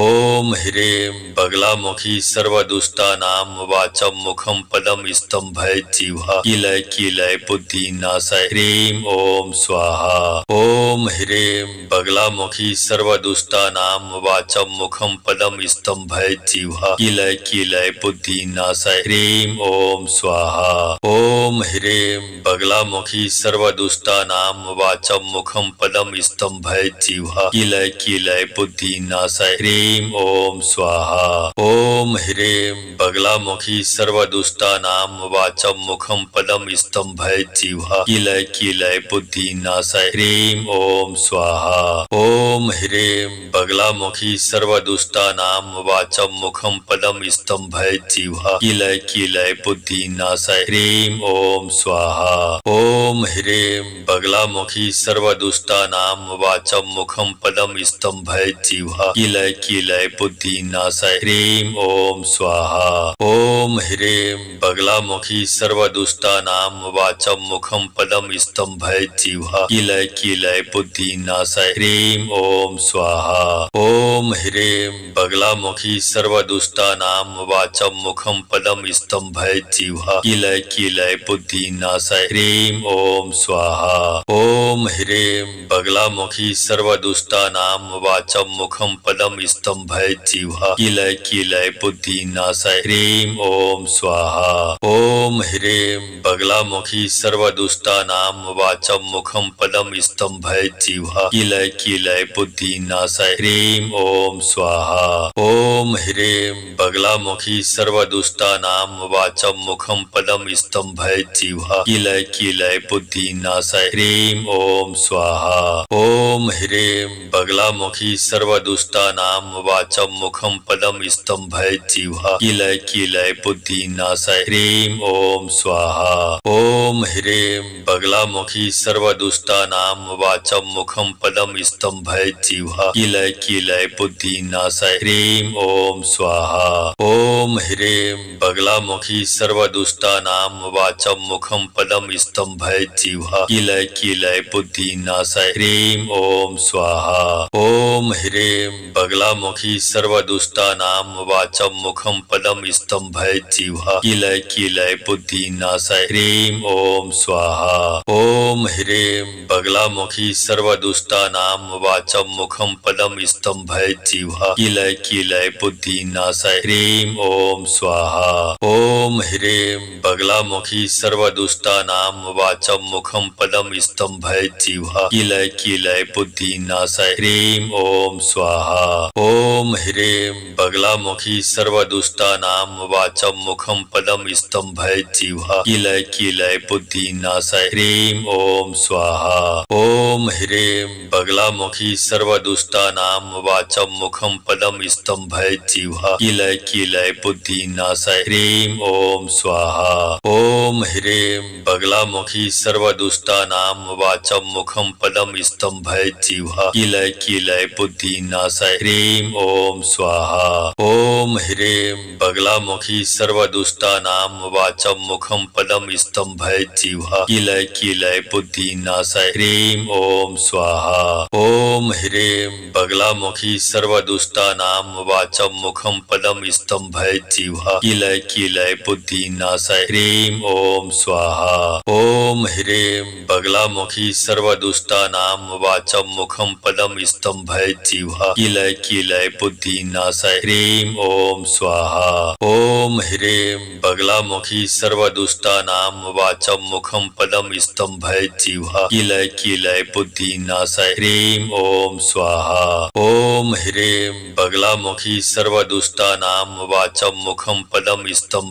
ओम ह्रीं बगलामुखी सर्वदुष्टानां वाचं मुखं पदं स्तंभय जिह्वा कीलय कीलय बुद्धिनाशय ह्रीं ओम स्वाहा। ओम ह्रीं बगलामुखी सर्वदुष्टानां वाचं मुखं पदं स्तंभय जिह्वा कीलय कीलय बुद्धिनाशय ह्रीं ओम स्वाहा। ओम ह्रीं बगलामुखी सर्वदुष्टानां वाचं मुखं पदं स्तंभय जिह्वा कीलय कीलय बुद्धिनाशय ह्रीं ओम स्वाहा। ओम ह्रीं बगलामुखी सर्वदुष्टानां वाचं मुखं पदं स्तंभय जिह्वा कीलय कीलय बुद्धिनाशय ह्रीं ओम स्वाहा। ओम ह्रीं बगलामुखी सर्वदुष्टानां वाचं मुखं पदं स्तंभय जिह्वा कीलय कीलय बुद्धिनाशय ह्रीं ओम स्वाहा। ओम ह्रीं बगलामुखी सर्वदुष्टानां वाचं मुखं पदं स्तंभय जिह्वा कीलय कीलय बुद्धिनाशय ह्रीं ओम स्वाहा। ओम ह्रीं बगलामुखी सर्वदुष्टानां वाचं मुखं पदं स्तंभय जिह्वा कीलय कीलय बुद्धिनाशय ह्रीं ओम स्वाहा। ओम ह्रीं बगलामुखी सर्वदुष्टानां वाचं मुखं पदं स्तंभय जिह्वा कीलय कीलय बुद्धिनाशय ह्रीं ओम स्वाहा। ओम ह्रीं बगलामुखी सर्वदुष्टानां वाचं मुखं पदं स्तंभय जिह्वा कीलय कीलय बुद्धिनाशय ह्रीं ओम स्वाहा। ओम ह्रीं बगलामुखी सर्वदुष्टानां वाचं मुखं पदं स्तंभय जिह्वा कीलय कीलय बुद्धिनाशय ह्रीं ओम स्वाहा। ओम ह्रीं बगलामुखी सर्वदुष्टानां वाचं मुखं पदं स्तंभयज्जिह्वा किलय किलय बुद्धिनाशय ह्रीं ओम स्वाहा। ओम ह्रीं बगलामुखी सर्वदुष्टानां वाचं मुखं पदं स्तंभयज्जिह्वा किलय किलय बुद्धिनाशय ह्रीं ओम स्वाहा। ओम ह्रीं बगलामुखी सर्वदुष्टानां वाचं मुखं पदं स्तंभयज्जिह्वा किलय किलय बुद्धिनाशय ह्रीं ओम स्वाहा। ओम ह्रीं बगलामुखी सर्वदुष्टानां वाचं मुखं पदं स्तंभयज्जिह्वा किलय किलय बुद्धिनाशय ह्रीं ओम स्वाहा। ओम ह्रीं बगलामुखी सर्वदुष्टानां वाचं मुखं पदं स्तंभयज्जिह्वा किलय किलय बुद्धिनाशय ह्रीं ओम स्वाहा। ओम ह्रीं बगलामुखी सर्वदुष्टानां वाचं मुखं पदं स्तंभयज्जिह्वा किलय किलय बुद्धिनाशय ह्रीं ओम स्वाहा। ओम ह्रीं बगलामुखी सर्वदुष्टानां वाचं मुखं पदं स्तंभयज्जिह्वा किलय किलय बुद्धिनाशय ह्रीं ओम स्वाहा। ओम ह्रीं बगलामुखी सर्वदुष्टानां वाचं मुखं पदं स्तंभयज्जिह्वा किलय किलय बुद्धिनाशय ह्रीं ओम स्वाहा। ओम ह्रीं बगलामुखी सर्वदुष्टानां वाचं मुखं पदं स्तंभयज्जिह्वा किलय किलय बुद्धिनाशय ह्रीं ओम स्वाहा। ओम ह्रीं बगलामुखी सर्वदुष्टानां वाचं मुखं पदं स्तंभयज्जिह्वा किलय किलय बुद्धिनाशय ह्रीं ओम स्वाहा। ओम ह्रीं बगलामुखी सर्वदुष्टानां वाचं मुखं पदं स्तंभयज्जिह्वा किलय किलय बुद्धिनाशय ह्रीं ओम स्वाहा। ओम ह्रीं बगलामुखी सर्वदुष्टानां वाचं मुखं पदं स्तंभयज्जिह्वा किलय किलय बुद्धिनाशय ह्रीं ओम स्वाहा। ओम ह्रीं बगलामुखी सर्वदुष्टानां वाचं मुखं पदं स्तंभयज्जिह्वा किलय किलय बुद्धिनाशय ह्रीं ओम स्वाहा। ओम ह्रीं बगलामुखी सर्वदुष्टानां वाचं मुखं पदं स्तंभयज्जिह्वा किलय किलय बुद्धिनाशय ह्रीं ओम स्वाहा। ओम ह्रीं बगलामुखी सर्वदुष्टानां वाचं मुखं पदं स्तंभ